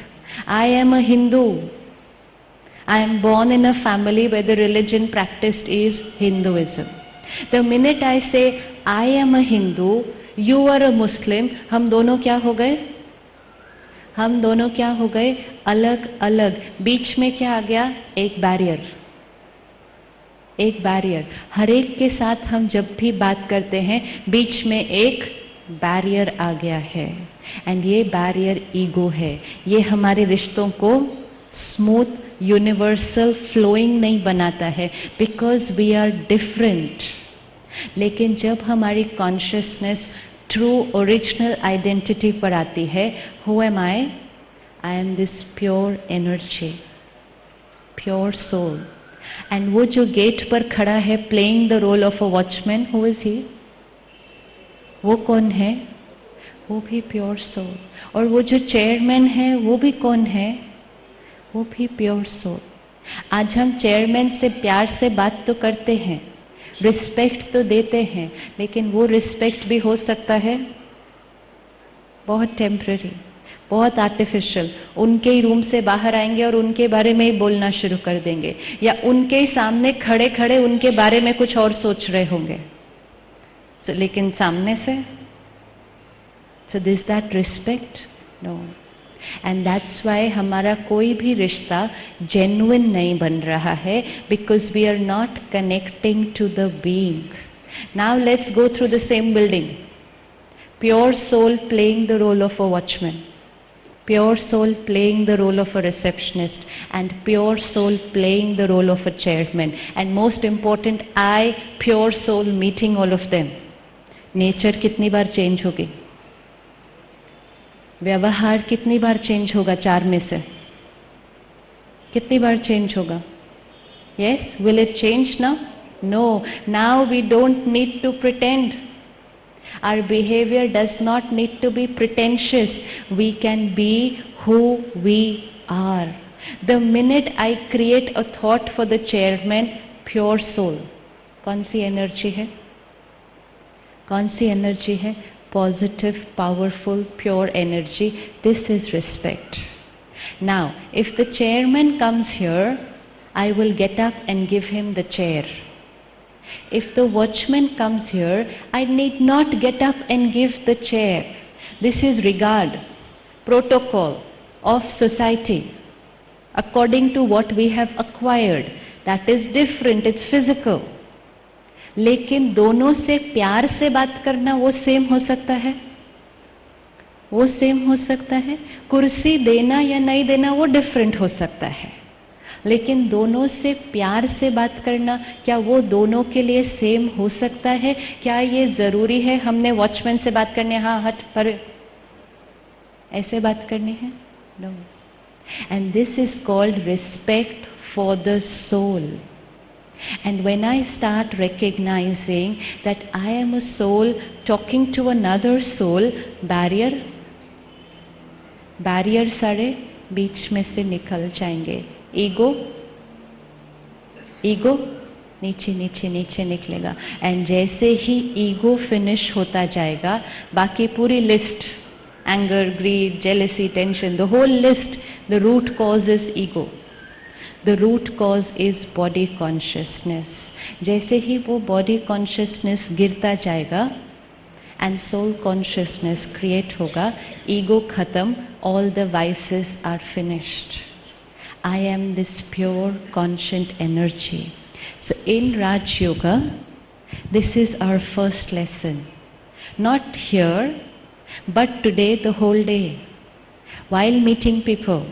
I am a Hindu. I am born in a family where the religion practiced is Hinduism. The minute I say I am a Hindu, you are a Muslim, हम दोनों क्या हो गए? हम दोनों क्या हो गए? अलग अलग. बीच में क्या आ गया? एक बैरियर. एक बैरियर. हर एक के साथ हम जब भी बात करते हैं, बीच में एक बैरियर आ गया है, एंड ये बैरियर ईगो है. ये हमारे रिश्तों को स्मूथ, यूनिवर्सल, फ्लोइंग नहीं बनाता है, बिकॉज वी आर डिफरेंट. लेकिन जब हमारी कॉन्शियसनेस ट्रू ओरिजिनल आइडेंटिटी पर आती है, who am I? I am this pure energy, pure soul. And वो जो गेट पर खड़ा है playing the role of a watchman, who is he? वो कौन है? वो भी प्योर सोल. और वो जो चेयरमैन है, वो भी कौन है? वो भी प्योर सोल. आज हम चेयरमैन से प्यार से बात तो करते हैं, रिस्पेक्ट तो देते हैं, लेकिन वो रिस्पेक्ट भी हो सकता है बहुत टेम्पररी, बहुत आर्टिफिशियल. उनके ही रूम से बाहर आएंगे और उनके बारे में ही बोलना शुरू कर देंगे, या उनके ही सामने खड़े खड़े उनके बारे में कुछ और सोच रहे होंगे. लेकिन सामने से, so is that respect? No. And that's why हमारा कोई भी रिश्ता genuine नहीं बन रहा है, because we are not connecting to the being. Now let's go through the same building. Pure soul playing the role of a watchman, pure soul playing the role of a receptionist, and pure soul playing the role of a chairman, and most important, I, pure soul, meeting all of them. Nature कितनी बार change होगी? व्यवहार कितनी बार change होगा? चार में से कितनी बार चेंज होगा? Yes, will it change now? No. Now we don't need to pretend. Our behaviour does not need to be pretentious. We can be who we are. The minute I create a thought for the chairman, pure soul, कौन सी energy है? कौन सी energy है? Positive, powerful, pure energy. This is respect. Now, if the chairman comes here, I will get up and give him the chair. If the watchman comes here, I need not get up and give the chair. This is regard, protocol of society, according to what we have acquired. That is different, it's physical. लेकिन दोनों से प्यार से बात करना वो same हो सकता है, वो सेम हो सकता है। कुर्सी देना या नहीं देना वो डिफरेंट हो सकता है, लेकिन दोनों से प्यार से बात करना क्या वो दोनों के लिए सेम हो सकता है? क्या ये ज़रूरी है हमने वॉचमैन से बात करनी है, हाँ हट पर ऐसे बात करनी है? No. And this is called respect for the soul. And when I start recognizing that I am a soul talking to another soul, barrier सारे बीच में से निकल जाएंगे. ईगो नीचे नीचे नीचे निकलेगा. एंड जैसे ही ईगो फिनिश होता जाएगा, बाकी पूरी list, anger, greed, jealousy, tension, the whole list, the root cause is ego. The root cause is body consciousness. जैसे ही वो body consciousness गिरता जाएगा and soul consciousness create होगा, ego खत्म, all the vices are finished. I am this pure conscient energy. So in Raj Yoga, this is our first lesson. Not here, but today the whole day. While meeting people,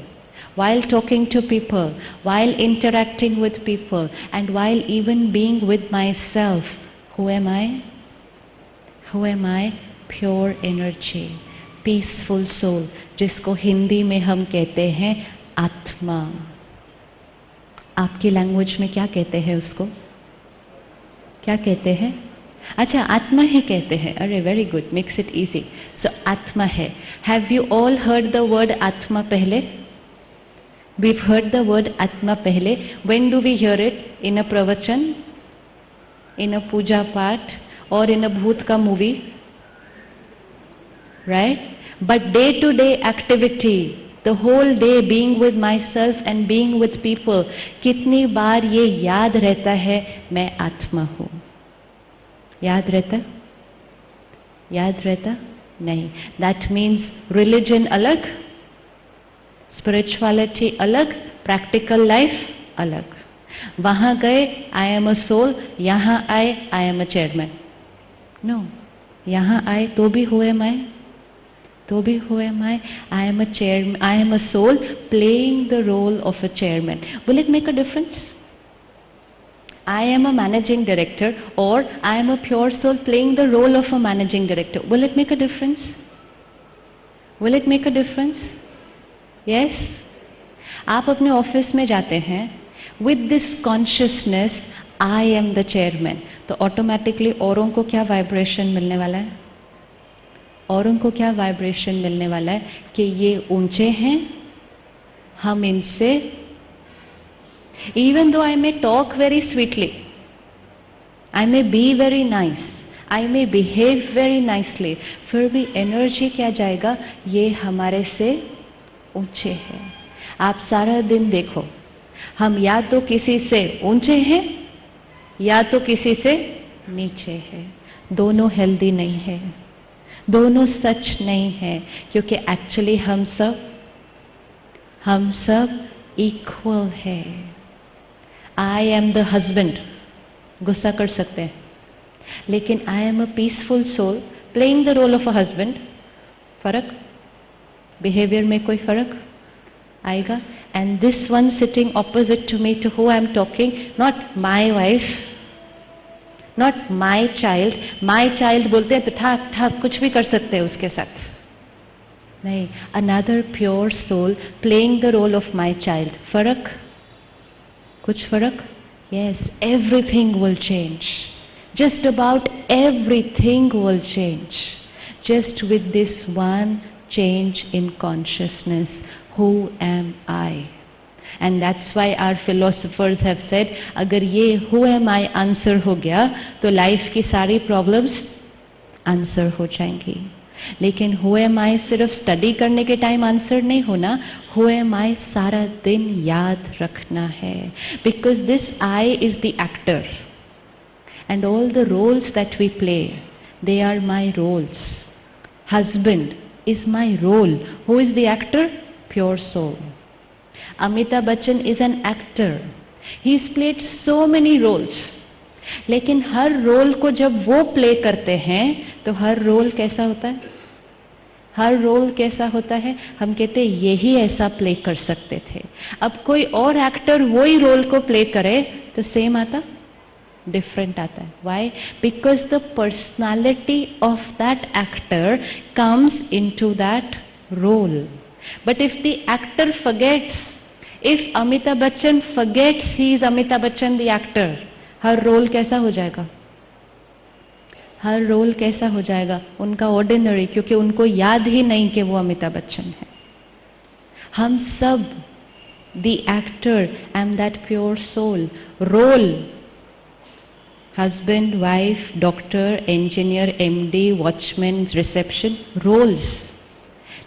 while talking to people, while interacting with people, and while even being with myself, who am I? Who am I? Pure energy, peaceful soul, जिसको हिंदी में हम कहते हैं आत्मा. आपकी language में क्या कहते हैं उसको? क्या कहते हैं? अच्छा, आत्मा ही कहते हैं. अरे very good, makes it easy. So आत्मा है. Have you all heard the word atma पहले? We've heard the word Atma pehle. When do we hear it? In a pravachan, in a puja path, or in a bhoot ka movie, right? But day to day activity, the whole day being with myself and being with people, कितनी बार ये याद रहता है मैं आत्मा हूँ? याद रहता? याद रहता? नहीं. That means religion अलग, स्पिरिचुअलिटी अलग, प्रैक्टिकल लाइफ अलग. वहाँ गए आई एम अ सोल, यहाँ आए I am a chairman. No, यहाँ आए तो भी हुए मैं, तो भी हुए मैं. I am a chairman, I am a soul playing the role of a chairman. Will it make a difference? I am a managing director और I am a pure soul playing the role of a managing director. Will it make a difference? Will it make a difference? Yes. आप अपने office में जाते हैं with this consciousness, I am the chairman, तो automatically औरों को क्या vibration मिलने वाला है? औरों को क्या वाइब्रेशन मिलने वाला है कि ये ऊंचे हैं, हम इनसे, even though I may talk very sweetly, I may be very nice, I may behave very nicely, फिर भी एनर्जी क्या जाएगा? ये हमारे से ऊंचे हैं. आप सारा दिन देखो, हम या तो किसी से ऊंचे हैं या तो किसी से नीचे हैं. दोनों हेल्दी नहीं है, दोनों सच नहीं है, क्योंकि एक्चुअली हम सब इक्वल है. आई एम द हस्बैंड, गुस्सा कर सकते हैं, लेकिन I am a peaceful soul playing the role of a husband. फर्क? बिहेवियर में कोई फर्क आएगा? And this one sitting opposite to me, to who I am talking, not my wife, not my child. My child बोलते हैं तो ठाक ठाक कुछ भी कर सकते हैं उसके साथ. नहीं, another pure soul playing the role of my child. फर्क? कुछ फर्क? Yes. Everything will change. Just about everything will change, just with this one change in consciousness. Who am I? And that's why our philosophers have said, अगर ये who am I answer हो गया तो life की सारी problems answer हो जाएंगी. लेकिन who am I सिर्फ स्टडी करने के टाइम आंसर नहीं होना, who am I सारा दिन याद रखना है. Because this I is the actor and all the roles that we play, they are my roles. Husband is my role. Who is the actor? Pure soul. Amitabh Bachchan is an actor. He is played so many roles, लेकिन हर role को जब वो play करते हैं तो हर role कैसा होता है? हर रोल कैसा होता है? हम कहते हैं यही ऐसा प्ले कर सकते थे। अब कोई और एक्टर वही रोल को प्ले करे तो सेम आता? डिफरेंट आता है। Why? Because the personality of that actor comes into that role. But if the actor forgets, if Amitabh Bachchan forgets he is Amitabh Bachchan the actor, हर रोल कैसा हो जाएगा? हर रोल कैसा हो जाएगा? उनका ऑर्डिनरी, क्योंकि उनको याद ही नहीं कि वो अमिताभ बच्चन है। हम सब the actor, I am that pure soul, role husband, wife, doctor, engineer, MD, watchman, reception, roles.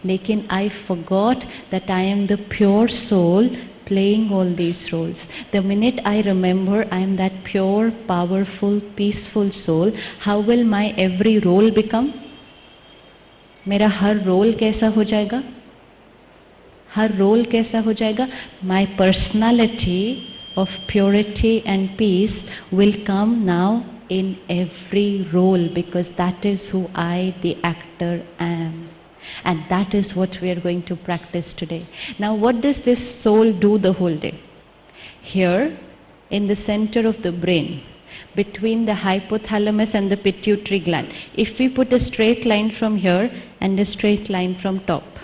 लेकिन I forgot that I am the pure soul playing all these roles. The minute I remember I am that pure, powerful, peaceful soul, how will my every role become? मेरा हर role कैसा हो जाएगा? हर role कैसा हो जाएगा? My personality of purity and peace will come now in every role, because that is who I, the actor, am. And that is what we are going to practice today. Now, what does this soul do the whole day? Here, in the center of the brain, between the hypothalamus and the pituitary gland, if we put a straight line from here and a straight line from top,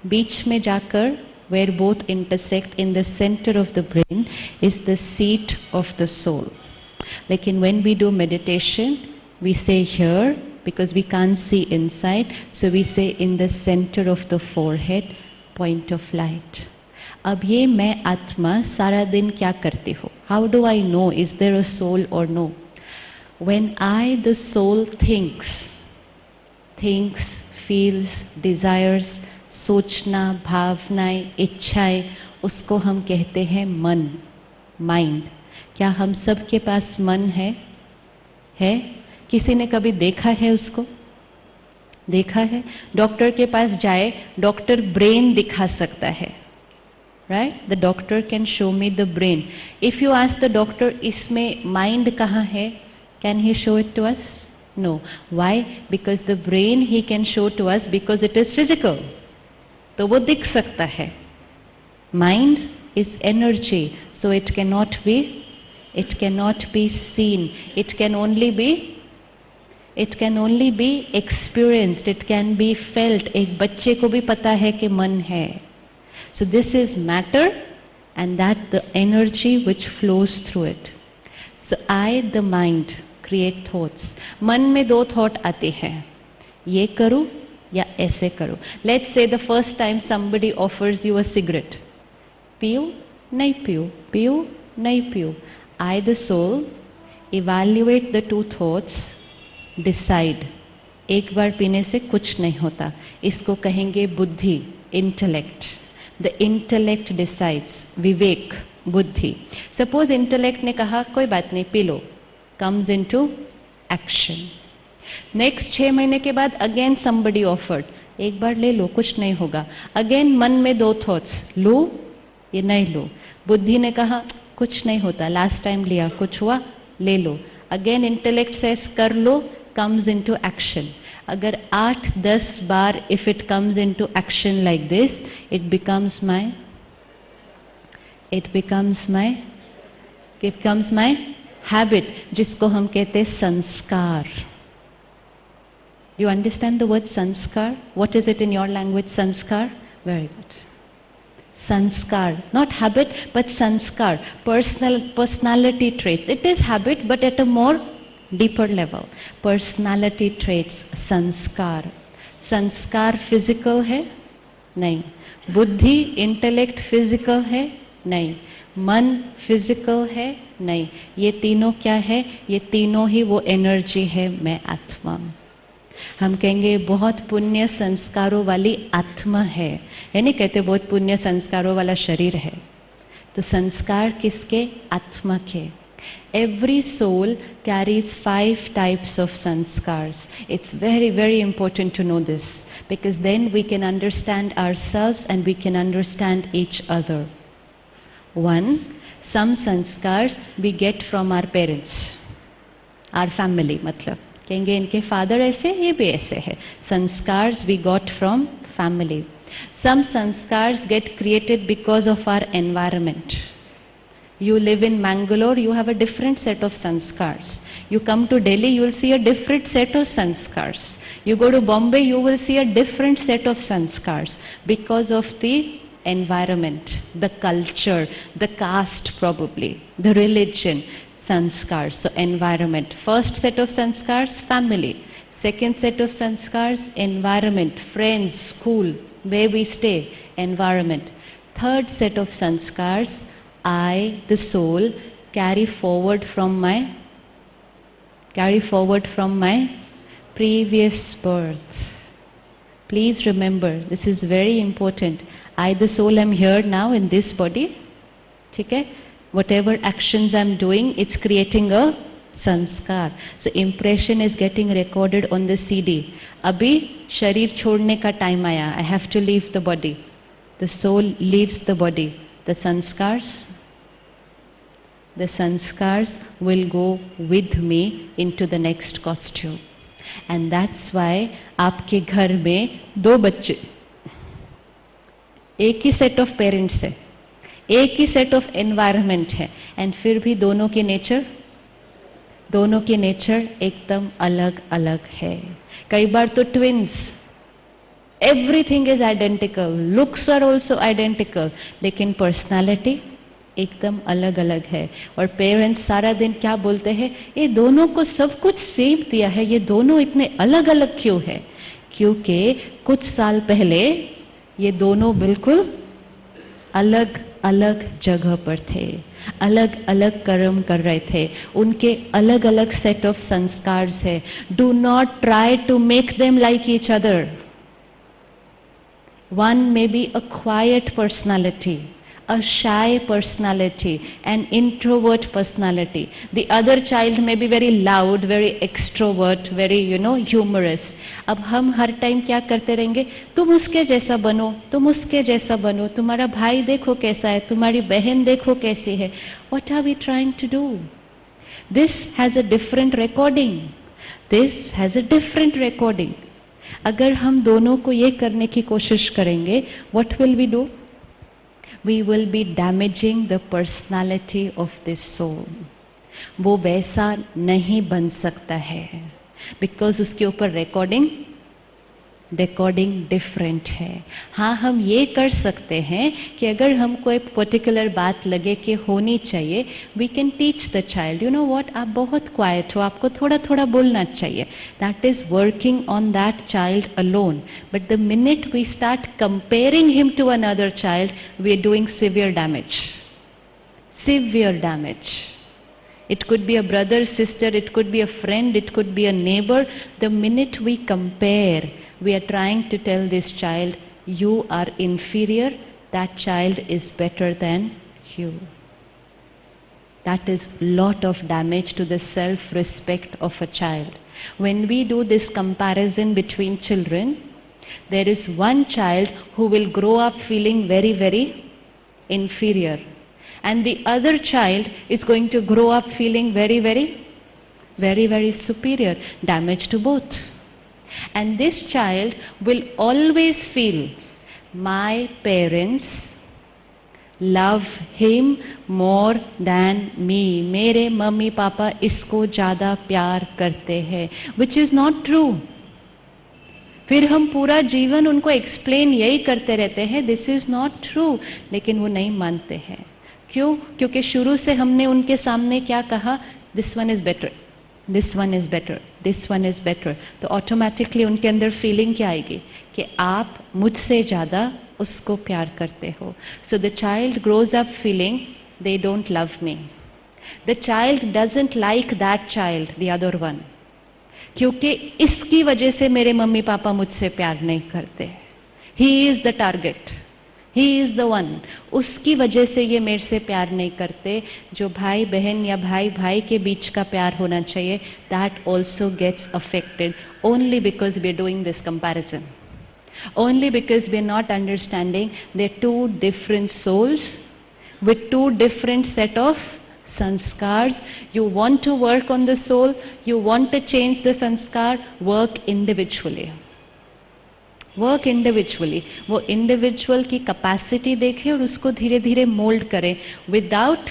बीच में जाकर, where both intersect in the center of the brain, is the seat of the soul. Lekin when we do meditation, we say here, because we can't see inside, so we say in the center of the forehead, point of light. अब ये मैं आत्मा सारा दिन क्या करती हूँ? How do I know? Is there a soul or no? When I, the soul, thinks, feels, desires, सोचना, भावनाएं, इच्छाएं, उसको हम कहते हैं मन, माइंड। क्या हम सब के पास मन है? किसी ने कभी देखा है उसको? देखा है? डॉक्टर के पास जाए, डॉक्टर ब्रेन दिखा सकता है, right? The doctor can show me the brain. If you ask the doctor इसमें माइंड कहाँ है, can he show it to us? No. Why? Because the brain he can show to us because it is physical, तो वो दिख सकता है। Mind is energy, so it can not be seen, it can only be experienced, it can be felt. एक बच्चे को भी पता है कि मन है। So this is matter and that the energy which flows through it. So I, the mind, create thoughts. मन में दो थॉट आते हैं, ये करूं या ऐसे करो। Let's say the first time somebody offers you a cigarette, पियो नहीं पियो, पियो नहीं पियो। I, the soul, evaluate the two thoughts, decide। एक बार पीने से कुछ नहीं होता, इसको कहेंगे बुद्धि, इंटेलेक्ट। द इंटेलेक्ट डिसाइड्स, विवेक, बुद्धि। सपोज इंटेलेक्ट ने कहा कोई बात नहीं P low, comes into action। Next 6 महीने के बाद अगेन somebody offered, एक बार ले लो कुछ नहीं होगा। अगेन मन में दो थॉट्स, लो ये नहीं लो। बुद्धि ने कहा कुछ नहीं होता, लास्ट टाइम लिया कुछ हुआ, ले लो। अगेन इंटेलेक्ट सेस कर लो, कम्स इनटू एक्शन। अगर 8-10 बार if it comes into action like this, it becomes my habit, जिसको हम कहते हैं संस्कार। You understand the word sanskar? What is it in your language, sanskar? Very good. Sanskar, not habit, but sanskar, personality traits. It is habit, but at a more deeper level. Personality traits, sanskar. Sanskar physical है? नहीं. बुद्धि, intellect physical है? नहीं. मन physical है? नहीं. ये तीनों क्या है? ये तीनों ही वो energy है, मैं आत्मा। हम कहेंगे बहुत पुण्य संस्कारों वाली आत्मा है, नहीं कहते बहुत पुण्य संस्कारों वाला शरीर है। तो संस्कार किसके? आत्मा के। Every soul carries 5 types of sanskars. It's very, very important to know this, because then we can understand ourselves and we can understand each other. One, some sanskars we get from our parents, our family, मतलब कहेंगे इनके father ऐसे, ये भी ऐसे है. Sanskars we got from family. Some sanskars get created because of our environment. You live in Mangalore, you have a different set of sanskars. You come to Delhi, you will see a different set of sanskars. You go to Bombay, you will see a different set of sanskars because of the environment, the culture, the caste probably, the religion, sanskars. So environment. First set of sanskars, family. Second set of sanskars, environment, friends, school, where we stay, environment. Third set of sanskars, I, the soul, carry forward from my previous birth. Please remember, this is very important. I, the soul, am here now in this body. Okay? Whatever actions I'm doing, it's creating a sanskar. So impression is getting recorded on the CD. Abhi sharir chhodne ka time aaya. I have to leave the body. The soul leaves the body. The sanskars will go with me into the next costume. And that's why आपके घर में 2 बच्चे, एक ही set of parents है, एक ही set of environment है, and फिर भी दोनों के नेचर एकदम अलग अलग है. कई बार तो twins, everything is identical, looks are also identical, लेकिन पर्सनालिटी एकदम अलग अलग है. और पेरेंट्स सारा दिन क्या बोलते हैं, ये दोनों को सब कुछ सेम दिया है, ये दोनों इतने अलग अलग क्यों है? क्योंकि कुछ साल पहले ये दोनों बिल्कुल अलग अलग जगह पर थे, अलग अलग कर्म कर रहे थे, उनके अलग अलग सेट ऑफ संस्कार्स है. Do not try to make them like each other. One may be a quiet personality, a shy personality, an introvert personality. The other child may be very loud, very extrovert, very humorous. अब हम हर time क्या करते रहेंगे, तुम उसके जैसा बनो, तुम उसके जैसा बनो, तुम्हारा भाई देखो कैसा है, तुम्हारी बहन देखो कैसी है. What are we trying to do? This has a different recording. This has a different recording. अगर हम दोनों को ये करने की कोशिश करेंगे, what will we do? We will be damaging the personality of this soul. वो वैसा नहीं बन सकता है, because उसके ऊपर recording डिफरेंट है. हाँ, हम ये कर सकते हैं कि अगर हमको एक पर्टिकुलर बात लगे कि होनी चाहिए, we can teach the child, you know what, आप बहुत क्वाइट हो, आपको थोड़ा थोड़ा बोलना चाहिए. That is working on that child alone. But the minute we start comparing him to another child, we are doing severe damage. It could be a brother, sister, it could be a friend, it could be a neighbor. The minute we compare, we are trying to tell this child, you are inferior, that child is better than you. That is lot of damage to the self-respect of a child. When we do this comparison between children, there is one child who will grow up feeling very, very inferior. And the other child is going to grow up feeling very, very superior. Damage to both. And this child will always feel, my parents love him more than me. मेरे mummy papa इसको ज़्यादा प्यार करते हैं. Which is not true. फिर हम पूरा जीवन उनको एक्सप्लेन यही करते रहते हैं, दिस इज नॉट ट्रू, लेकिन वो नहीं मानते हैं. क्यों? क्योंकि शुरू से हमने उनके सामने क्या कहा, this one is better, this one is better, this one is better. तो ऑटोमेटिकली उनके अंदर फीलिंग क्या आएगी कि आप मुझसे ज़्यादा उसको प्यार करते हो. So the child grows up feeling they don't love me. The child doesn't like that child, the other one, क्योंकि इसकी वजह से मेरे मम्मी पापा मुझसे प्यार नहीं करते. He is the target, he is the one. उसकी वजह से ये मेरे से प्यार नहीं करते. जो भाई बहन या भाई भाई के बीच का प्यार होना चाहिए, that also gets affected only because we are doing this comparison, only because we are not understanding they're two different souls with two different set of sanskars. You want to work on the soul, you want to change the sanskar, work individually. Work individually, वो individual की capacity देखें और उसको धीरे धीरे mould करें without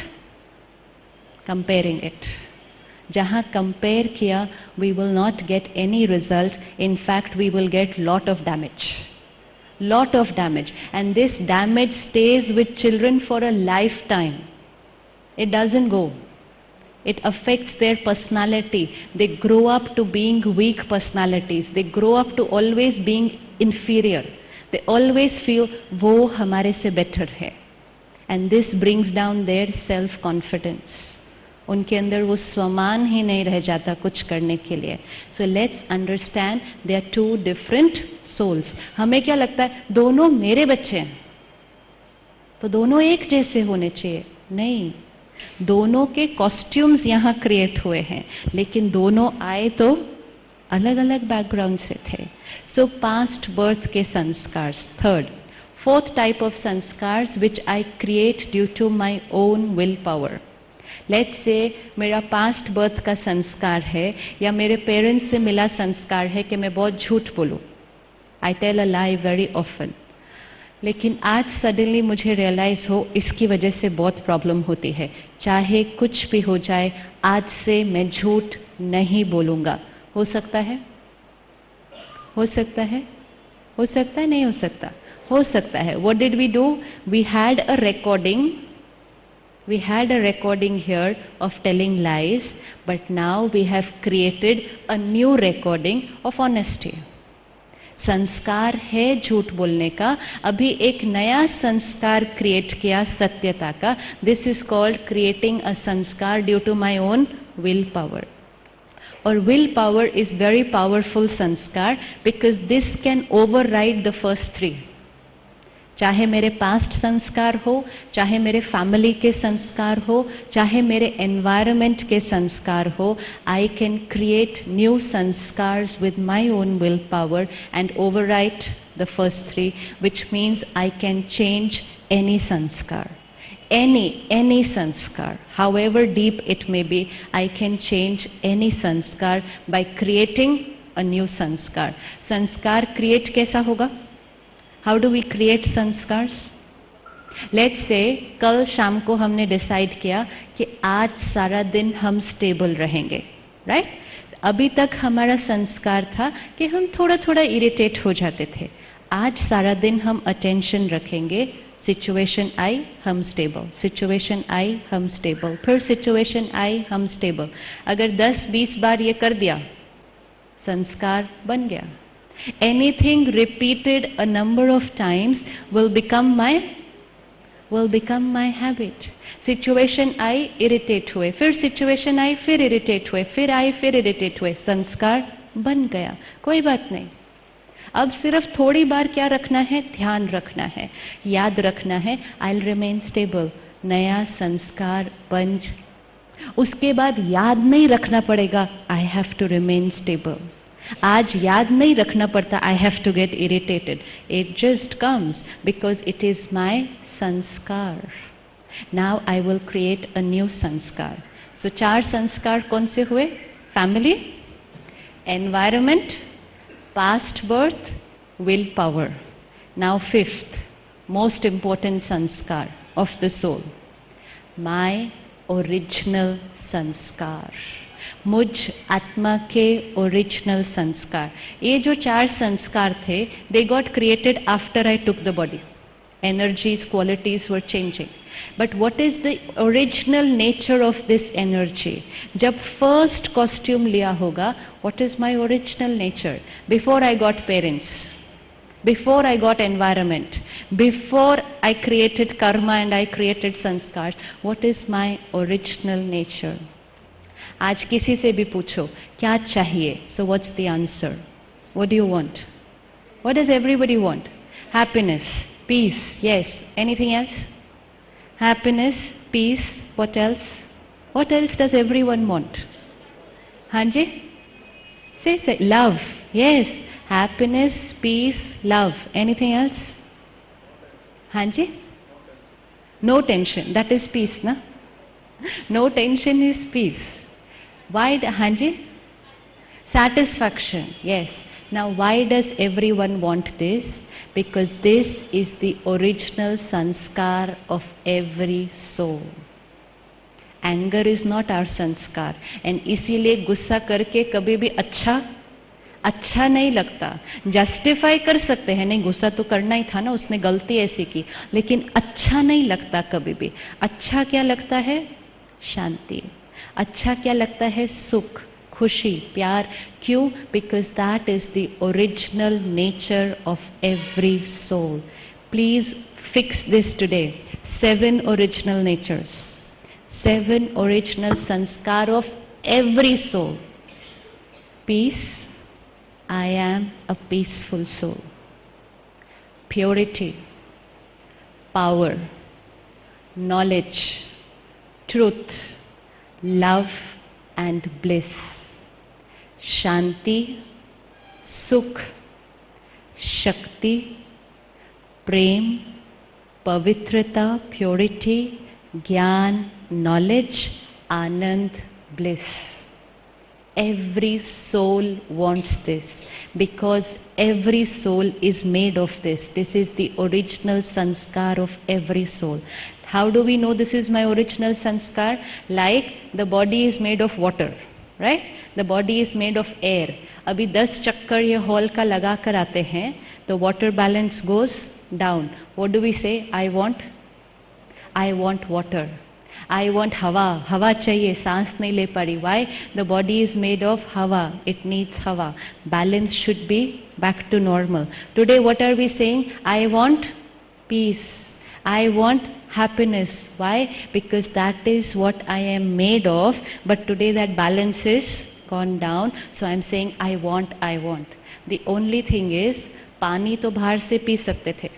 comparing it. जहाँ compare किया we will not get any result, in fact we will get lot of damage and this damage stays with children for a lifetime. It doesn't go. It affects their personality. They grow up to being weak personalities. They grow up to always being inferior. They always feel वो हमारे से better है. And this brings down their self-confidence. उनके अंदर वो स्वमान ही नहीं रह जाता कुछ करने के लिए. So let's understand they are two different souls. हमें क्या लगता है दोनों मेरे बच्चे हैं तो दोनों एक जैसे होने चाहिए. नहीं, दोनों के कॉस्ट्यूम्स यहाँ क्रिएट हुए हैं लेकिन दोनों आए तो अलग अलग बैकग्राउंड से थे. सो पास्ट बर्थ के संस्कार्स. थर्ड, फोर्थ टाइप ऑफ संस्कार्स which I create due to my own will power. Let's say मेरा पास्ट बर्थ का संस्कार है या मेरे पेरेंट्स से मिला संस्कार है कि मैं बहुत झूठ बोलूँ. I tell a lie very often. लेकिन आज सडनली मुझे रियलाइज़ हो इसकी वजह से बहुत प्रॉब्लम होती है. चाहे कुछ भी हो जाए आज से मैं झूठ नहीं बोलूँगा. हो सकता है, हो सकता है, हो सकता है, नहीं हो सकता, हो सकता है. What did we do? We had a recording. We had a recording here of telling lies, but now we have created a new recording of honesty. संस्कार है झूठ बोलने का, अभी एक नया संस्कार क्रिएट किया सत्यता का. This is called creating a sanskar due to my own will power. और will power is very powerful sanskar because this can override the first three. चाहे मेरे पास्ट संस्कार हो, चाहे मेरे फैमिली के संस्कार हो, चाहे मेरे एनवायरनमेंट के संस्कार हो, I can create new संस्कार्स with my own will power and overwrite the first three, which means I can change any संस्कार. Any sanskar, however deep it may be, I can change any sanskar by creating a new sanskar. Sanskar create कैसा होगा? How do we create sanskars? Let's say कल शाम को हमने decide किया कि आज सारा दिन हम स्टेबल रहेंगे, राइट? अभी तक हमारा संस्कार था कि हम थोड़ा थोड़ा इरिटेट हो जाते थे. आज सारा दिन हम अटेंशन रखेंगे. सिचुएशन आई हम स्टेबल, सिचुएशन आई हम स्टेबल, फिर सिचुएशन आई हम स्टेबल. अगर 10-20 बार ये कर दिया संस्कार बन गया. Anything repeated a number of times will become my habit. Situation I irritate हुए, फिर situation आई फिर irritate हुए, फिर आई फिर irritate हुए, संस्कार बन गया. कोई बात नहीं. अब सिर्फ थोड़ी बार क्या रखना है? ध्यान रखना है, याद रखना है. I'll remain stable. नया संस्कार बन. उसके बाद याद नहीं रखना पड़ेगा I have to remain stable. आज याद नहीं रखना पड़ता I have to get irritated. It just comes because it is my sanskar. Now I will create a new sanskar. So 4 संस्कार कौन से हुए? Family, environment, past birth, will power. Now 5th, most important sanskar of the soul, my original sanskar. मुझ आत्मा के original संस्कार. ये जो 4 संस्कार थे they got created after I took the body. Energies, qualities were changing. But what is the original nature of this energy? जब first costume लिया होगा, what is my original nature? Before I got parents, before I got environment, before I created karma and I created sanskar, what is my original nature? आज किसी से भी पूछो क्या चाहिए, so what's the answer? What do you want? What does everybody want? Happiness, peace, yes. Anything else? Happiness, peace, what else? What else does everyone want? हाँ जी, say love, yes. Happiness, peace, love. Anything else? हाँ जी, No tension, that is peace, na? No tension is peace. Why, Hanji? Satisfaction, yes. Now why does everyone want this? Because this is the original sanskar of every soul. Anger is not our sanskar. And इसीलिए गुस्सा करके कभी भी अच्छा नहीं लगता. Justify कर सकते हैं, नहीं गुस्सा तो करना ही था ना, उसने गलती ऐसी की, लेकिन अच्छा नहीं लगता कभी भी. अच्छा क्या लगता है? शांति. अच्छा क्या लगता है? सुख, खुशी, प्यार. क्यों? Because that is the original nature of every soul. Please fix this today. 7 original natures, 7 original sanskar of every soul. Peace, I am a peaceful soul. Purity, power, knowledge, truth, love and bliss. Shanti, sukh, shakti, prem, pavitrata, purity, Gyan, knowledge, Anand, bliss. Every soul wants this because every soul is made of this. This is the original sanskar of every soul. How do we know this is my original sanskar? Like the body is made of water, right? The body is made of air. अभी 10 चक्कर ये hall का लगा कर आते हैं, the water balance goes down. What do we say? I want water. I want हवा चाहिए, सांस नहीं ले पा रही. Why? The body is made of हवा. It needs हवा. Balance should be back to normal. Today what are we saying? I want peace. I want happiness. Why? Because that is what I am made of. But today that balance is gone down. So I am saying I want. The only thing is पानी तो बाहर से P सकते थे,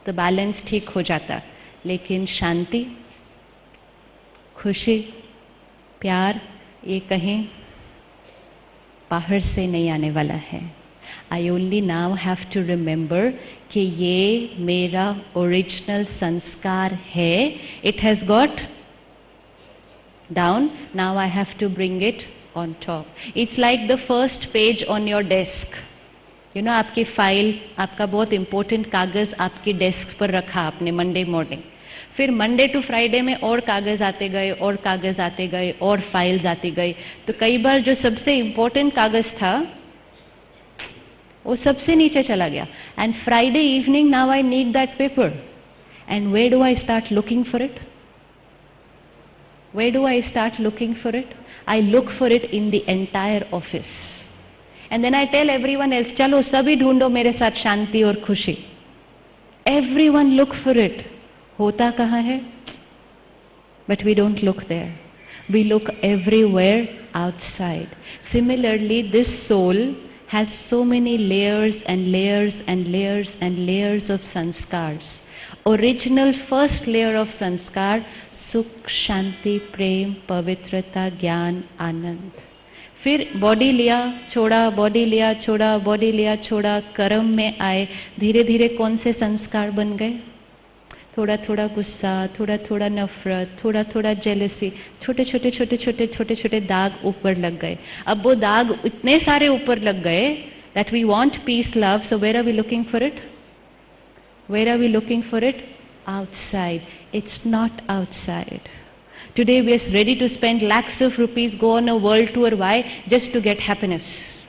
तो balance ठीक हो जाता. लेकिन शांति, खुशी, प्यार, ये कहीं बाहर से नहीं आने वाला है. I only now have to remember कि ये मेरा ओरिजिनल संस्कार है. It has got down, now I have to bring it on top. It's like the first page on your desk. You know, आपकी फाइल, आपका बहुत इंपॉर्टेंट कागज़ आपकी डेस्क पर रखा आपने मंडे मॉर्निंग. फिर मंडे टू फ्राइडे में और कागज़ आते गए और कागज़ आते गए और फाइल्स आती गई. तो कई बार जो सबसे इम्पोर्टेंट कागज़ था वो सबसे नीचे चला गया. And Friday evening now I need that paper. And where do I start looking for it? Where do I start looking for it? I look for it in the entire office. And then I tell everyone else, चलो सभी ढूंढो मेरे साथ शांति और खुशी. Everyone look for it. होता कहाँ है? But we don't look there. We look everywhere outside. Similarly, this soul has so many layers and layers and layers and layers of sanskars. Original first layer of sanskar, sukh, shanti, prem, pavitrata, gyan, anand. फिर body लिया छोड़ा, body लिया छोड़ा, body लिया छोड़ा, कर्म में आए. धीरे धीरे कौन से संस्कार बन गए? थोड़ा थोड़ा गुस्सा, थोड़ा थोड़ा नफरत, थोड़ा थोड़ा जेलसी, छोटे छोटे छोटे छोटे छोटे छोटे दाग ऊपर लग गए. अब वो दाग इतने सारे ऊपर लग गए that we want peace, love. So where are we looking for it? Where are we looking for it? Outside. It's not outside. Today we are ready to spend lakhs of rupees, go on a world tour. Why? Just to get happiness.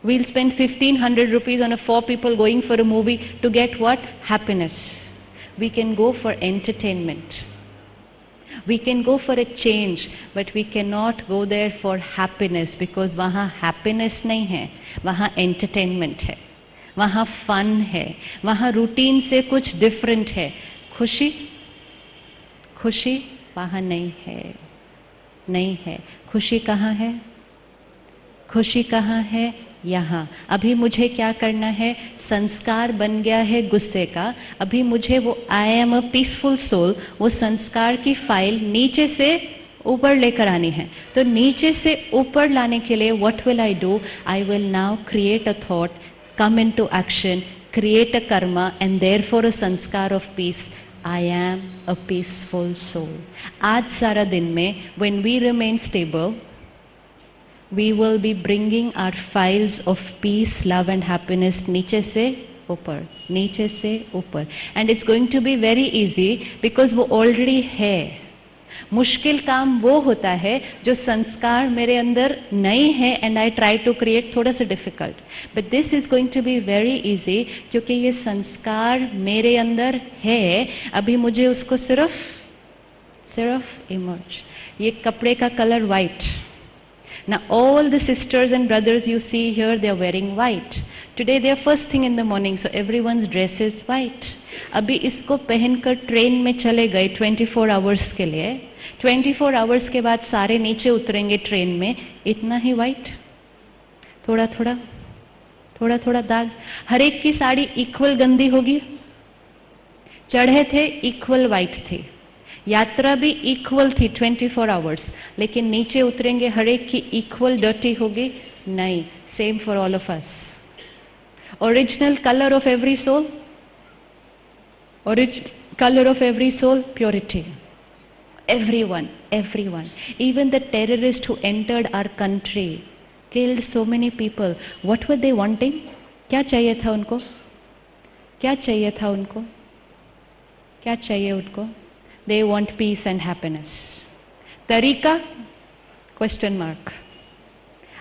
We'll spend 1,500 rupees on 4 people going for a movie to get what? Happiness. We can go for entertainment. We can go for a change, but we cannot go there for happiness because वहाँ happiness नहीं है, वहाँ entertainment है, वहाँ fun है, वहाँ routine से कुछ different है. खुशी, खुशी वहाँ नहीं है, नहीं है. खुशी कहाँ है? खुशी कहाँ है? यहाँ. अभी मुझे क्या करना है? संस्कार बन गया है गुस्से का. अभी मुझे वो I am a peaceful soul, वो संस्कार की फाइल नीचे से ऊपर लेकर आनी है. तो नीचे से ऊपर लाने के लिए what will I do? I will now create a thought, come into action, create a karma, and therefore a sanskar of peace. I am a peaceful soul. आज सारा दिन में when we remain stable, we will be bringing our files of peace, love and happiness नीचे से ऊपर, नीचे से ऊपर. And it's going to be very easy because वो already है. मुश्किल काम वो होता है जो संस्कार मेरे अंदर नहीं है and I try to create थोड़ा सा difficult. But this is going to be very easy क्योंकि ये संस्कार मेरे अंदर है. अभी मुझे उसको सिर्फ इमर्ज. ये कपड़े का colour white. Now all the sisters and brothers you see here, they are wearing white. Today they are first thing in the morning, so everyone's dress is white. अभी इसको पहनकर ट्रेन में चले गए 24 आवर्स के लिए. 24 आवर्स के बाद सारे नीचे उतरेंगे ट्रेन में, इतना ही वाइट, थोड़ा थोड़ा दाग. हर एक की साड़ी इक्वल गंदी होगी. चढ़े थे इक्वल वाइट थी, यात्रा भी इक्वल थी 24 आवर्स, लेकिन नीचे उतरेंगे हर एक की इक्वल डर्टी होगी नहीं. Same for all of us. Original colour of every soul, color of every soul, purity. Everyone, even the terrorist who entered our country, killed so many people. What were they wanting? क्या चाहिए था उनको? They want peace and happiness. तरीका? Question mark.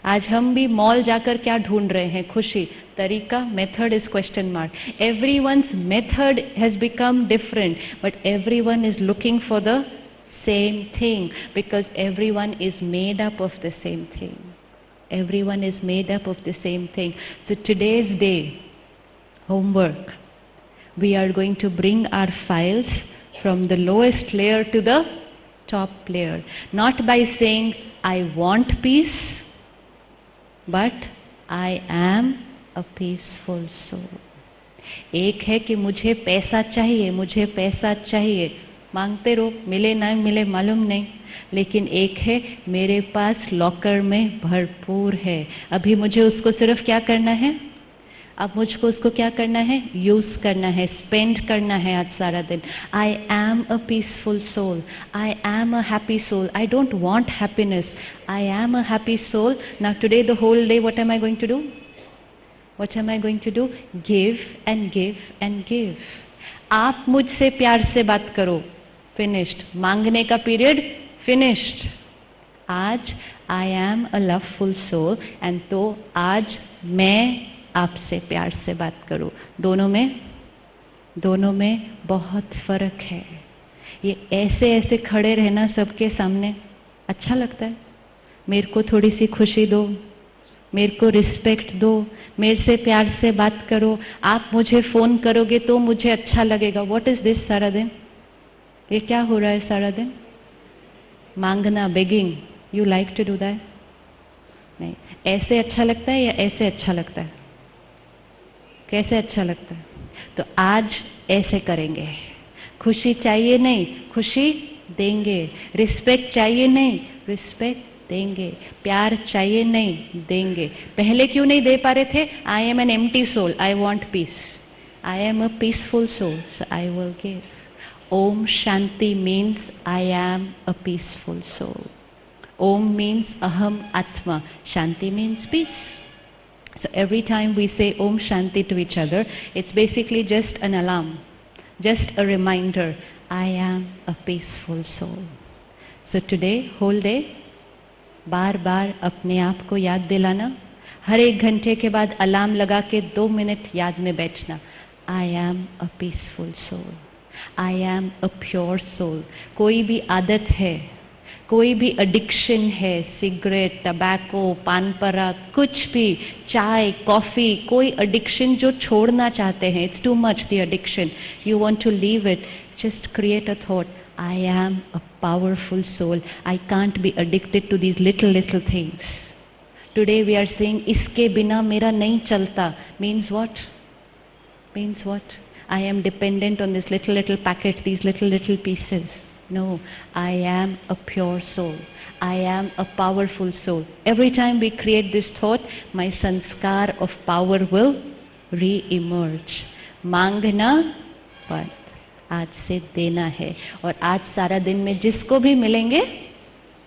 आज हम भी mall जाकर क्या ढूंढ रहे हैं? खुशी. तरीका, method is question mark. Everyone's method has become different, but everyone is looking for the same thing because everyone is made up of the same thing. Everyone is made up of the same thing. So today's day, homework, we are going to bring our files from the lowest layer to the top layer. Not by saying, I want peace, but I am a peaceful soul. एक है कि मुझे पैसा चाहिए, मांगते रहो, मिले ना मिले मालूम नहीं. लेकिन एक है मेरे पास लॉकर में भरपूर है. अभी मुझे उसको सिर्फ क्या करना है? अब मुझको उसको क्या करना है? यूज करना है, स्पेंड करना है आज सारा दिन. I am a peaceful soul, I am a happy soul. I don't want happiness, I am a happy soul. Now today the whole day what am I going to do? Give and give and give. आप मुझसे प्यार से बात करो, finished. मांगने का period finished. आज I am a loveful soul and तो आज मैं आपसे प्यार से बात करूं. दोनों में बहुत फर्क है. ये ऐसे खड़े रहना सबके सामने अच्छा लगता है. मेरे को थोड़ी सी खुशी दो, मेरे को रिस्पेक्ट दो, मेरे से प्यार से बात करो. आप मुझे फोन करोगे तो मुझे अच्छा लगेगा. What is this? सारा दिन ये क्या हो रहा है? सारा दिन मांगना, begging. You like to do that? नहीं. ऐसे अच्छा लगता है या ऐसे अच्छा लगता है? कैसे अच्छा लगता है? तो आज ऐसे करेंगे. खुशी चाहिए नहीं, खुशी देंगे. रिस्पेक्ट चाहिए नहीं, रिस्पेक्ट देंगे. प्यार चाहिए नहीं, देंगे. पहले क्यों नहीं दे पा रहे थे? I am an empty soul, I want peace. I am a peaceful soul, so I will give. Om Shanti means I am a peaceful soul. Om means अहम आत्मा, Shanti means peace. So every time we say Om Shanti to each other, it's basically just an alarm, just a reminder, I am a peaceful soul. So today, whole day, बार बार अपने आप को याद दिलाना. हर 1 घंटे के बाद अलार्म लगा के 2 मिनट याद में बैठना. I am a peaceful soul. I am a pure soul. कोई भी आदत है, कोई भी एडिक्शन है, सिगरेट, टबैको, पान पराग, कुछ भी, चाय, कॉफ़ी, कोई एडिक्शन जो छोड़ना चाहते हैं, it's too much the addiction, you want to leave it, just create a thought, I am a powerful soul, I can't be addicted to these little things. Today we are saying इसके बिना मेरा नहीं चलता. Means what? I am dependent on this little packet, these little pieces. No, I am a pure soul. I am a powerful soul. Every time we create this thought, my sanskar of power will re-emerge. Mangna but आज से देना है। और आज सारा दिन में जिसको भी मिलेंगे,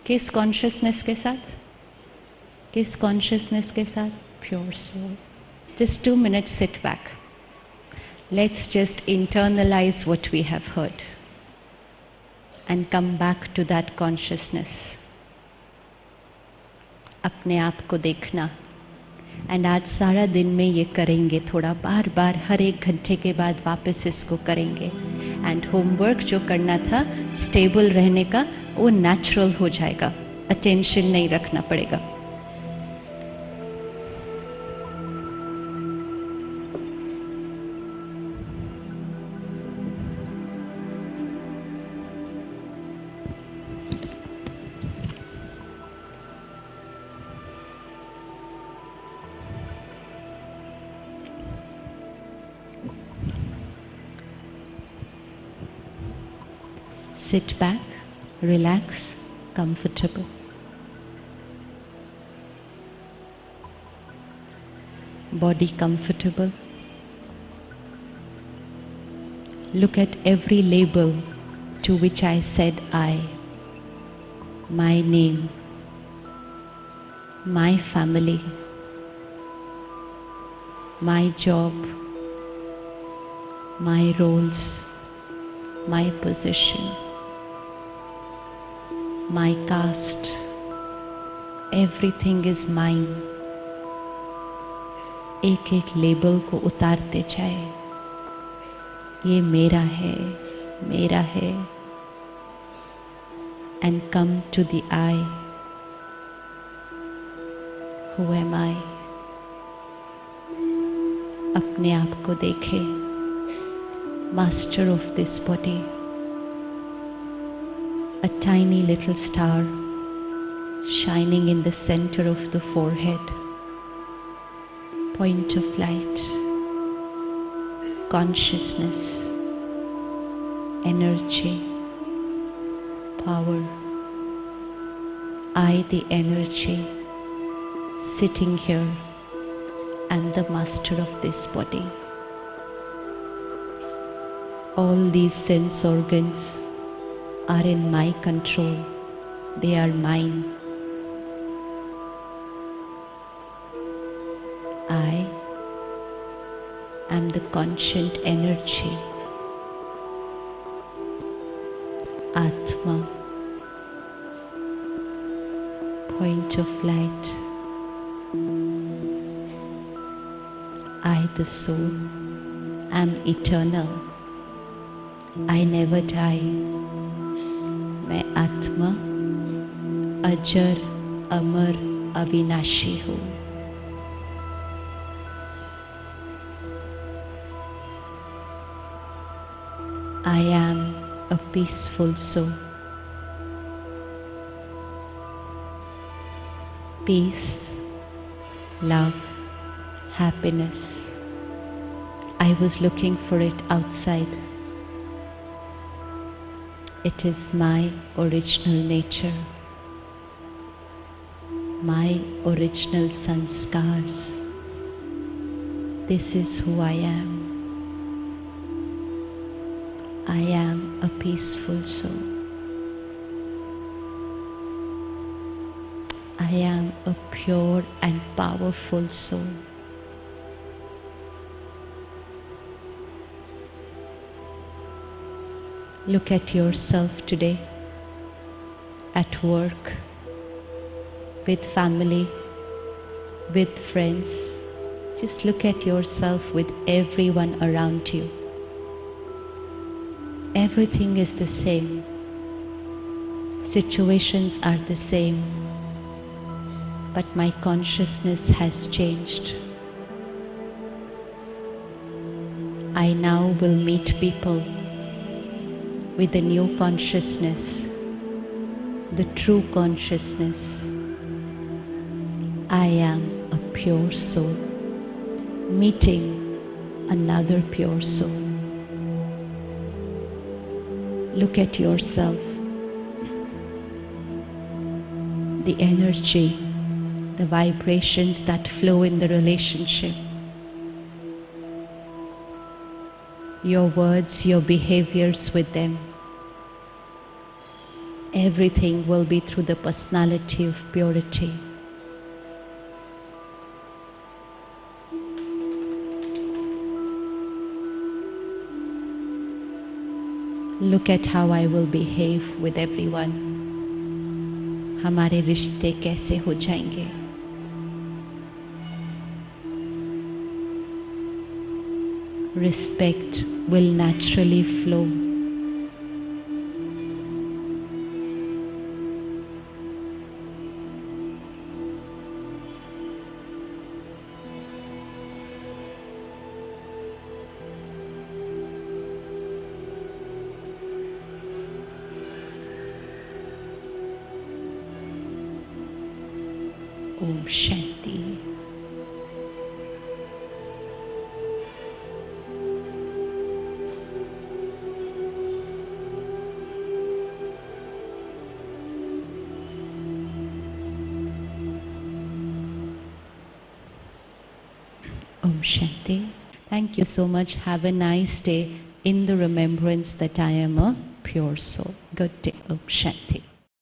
किस कॉन्शियसनेस के साथ? किस कॉन्शियसनेस के साथ? Pure soul. Just 2 minutes, sit back. Let's just internalize what we have heard and come back to that consciousness. अपने आप को देखना. एंड आज सारा दिन में ये करेंगे, थोड़ा बार बार हर 1 घंटे के बाद वापस इसको करेंगे. एंड होमवर्क जो करना था स्टेबल रहने का, वो नेचुरल हो जाएगा. अटेंशन नहीं रखना पड़ेगा. Sit back, relax, comfortable. Body comfortable. Look at every label to which I said I. My name, my family, my job, my roles, my position, my caste, everything is mine. एक एक label को उतारते जाए. ये मेरा है, मेरा है. And come to the I. Who am I? अपने आप को देखे. Master of this body. A tiny little star shining in the center of the forehead. Point of light, consciousness, energy, power. I, the energy, sitting here and the master of this body. All these sense organs are in my control. They are mine. I am the conscient energy. Atma, point of light. I, the soul, am eternal. I never die. मैं आत्मा अजर अमर अविनाशी हूँ. I am a peaceful soul. Peace, love, happiness. I was looking for it outside. It is my original nature, my original sanskars. This is who I am. I am a peaceful soul. I am a pure and powerful soul. Look at yourself today, at work, with family, with friends. Just look at yourself with everyone around you. Everything is the same. Situations are the same. But my consciousness has changed. I now will meet people with a new consciousness, the true consciousness. I am a pure soul, meeting another pure soul. Look at yourself. The energy, the vibrations that flow in the relationship. your words, your behaviors with them. Everything will be through the personality of purity. Look at how I will behave with everyone. हमारे रिश्ते कैसे हो जाएंगे. Respect will naturally flow. Om Shanti. Om Shanti. Thank you so much. Have a nice day in the remembrance that I am a pure soul. Good day. Om Shanti.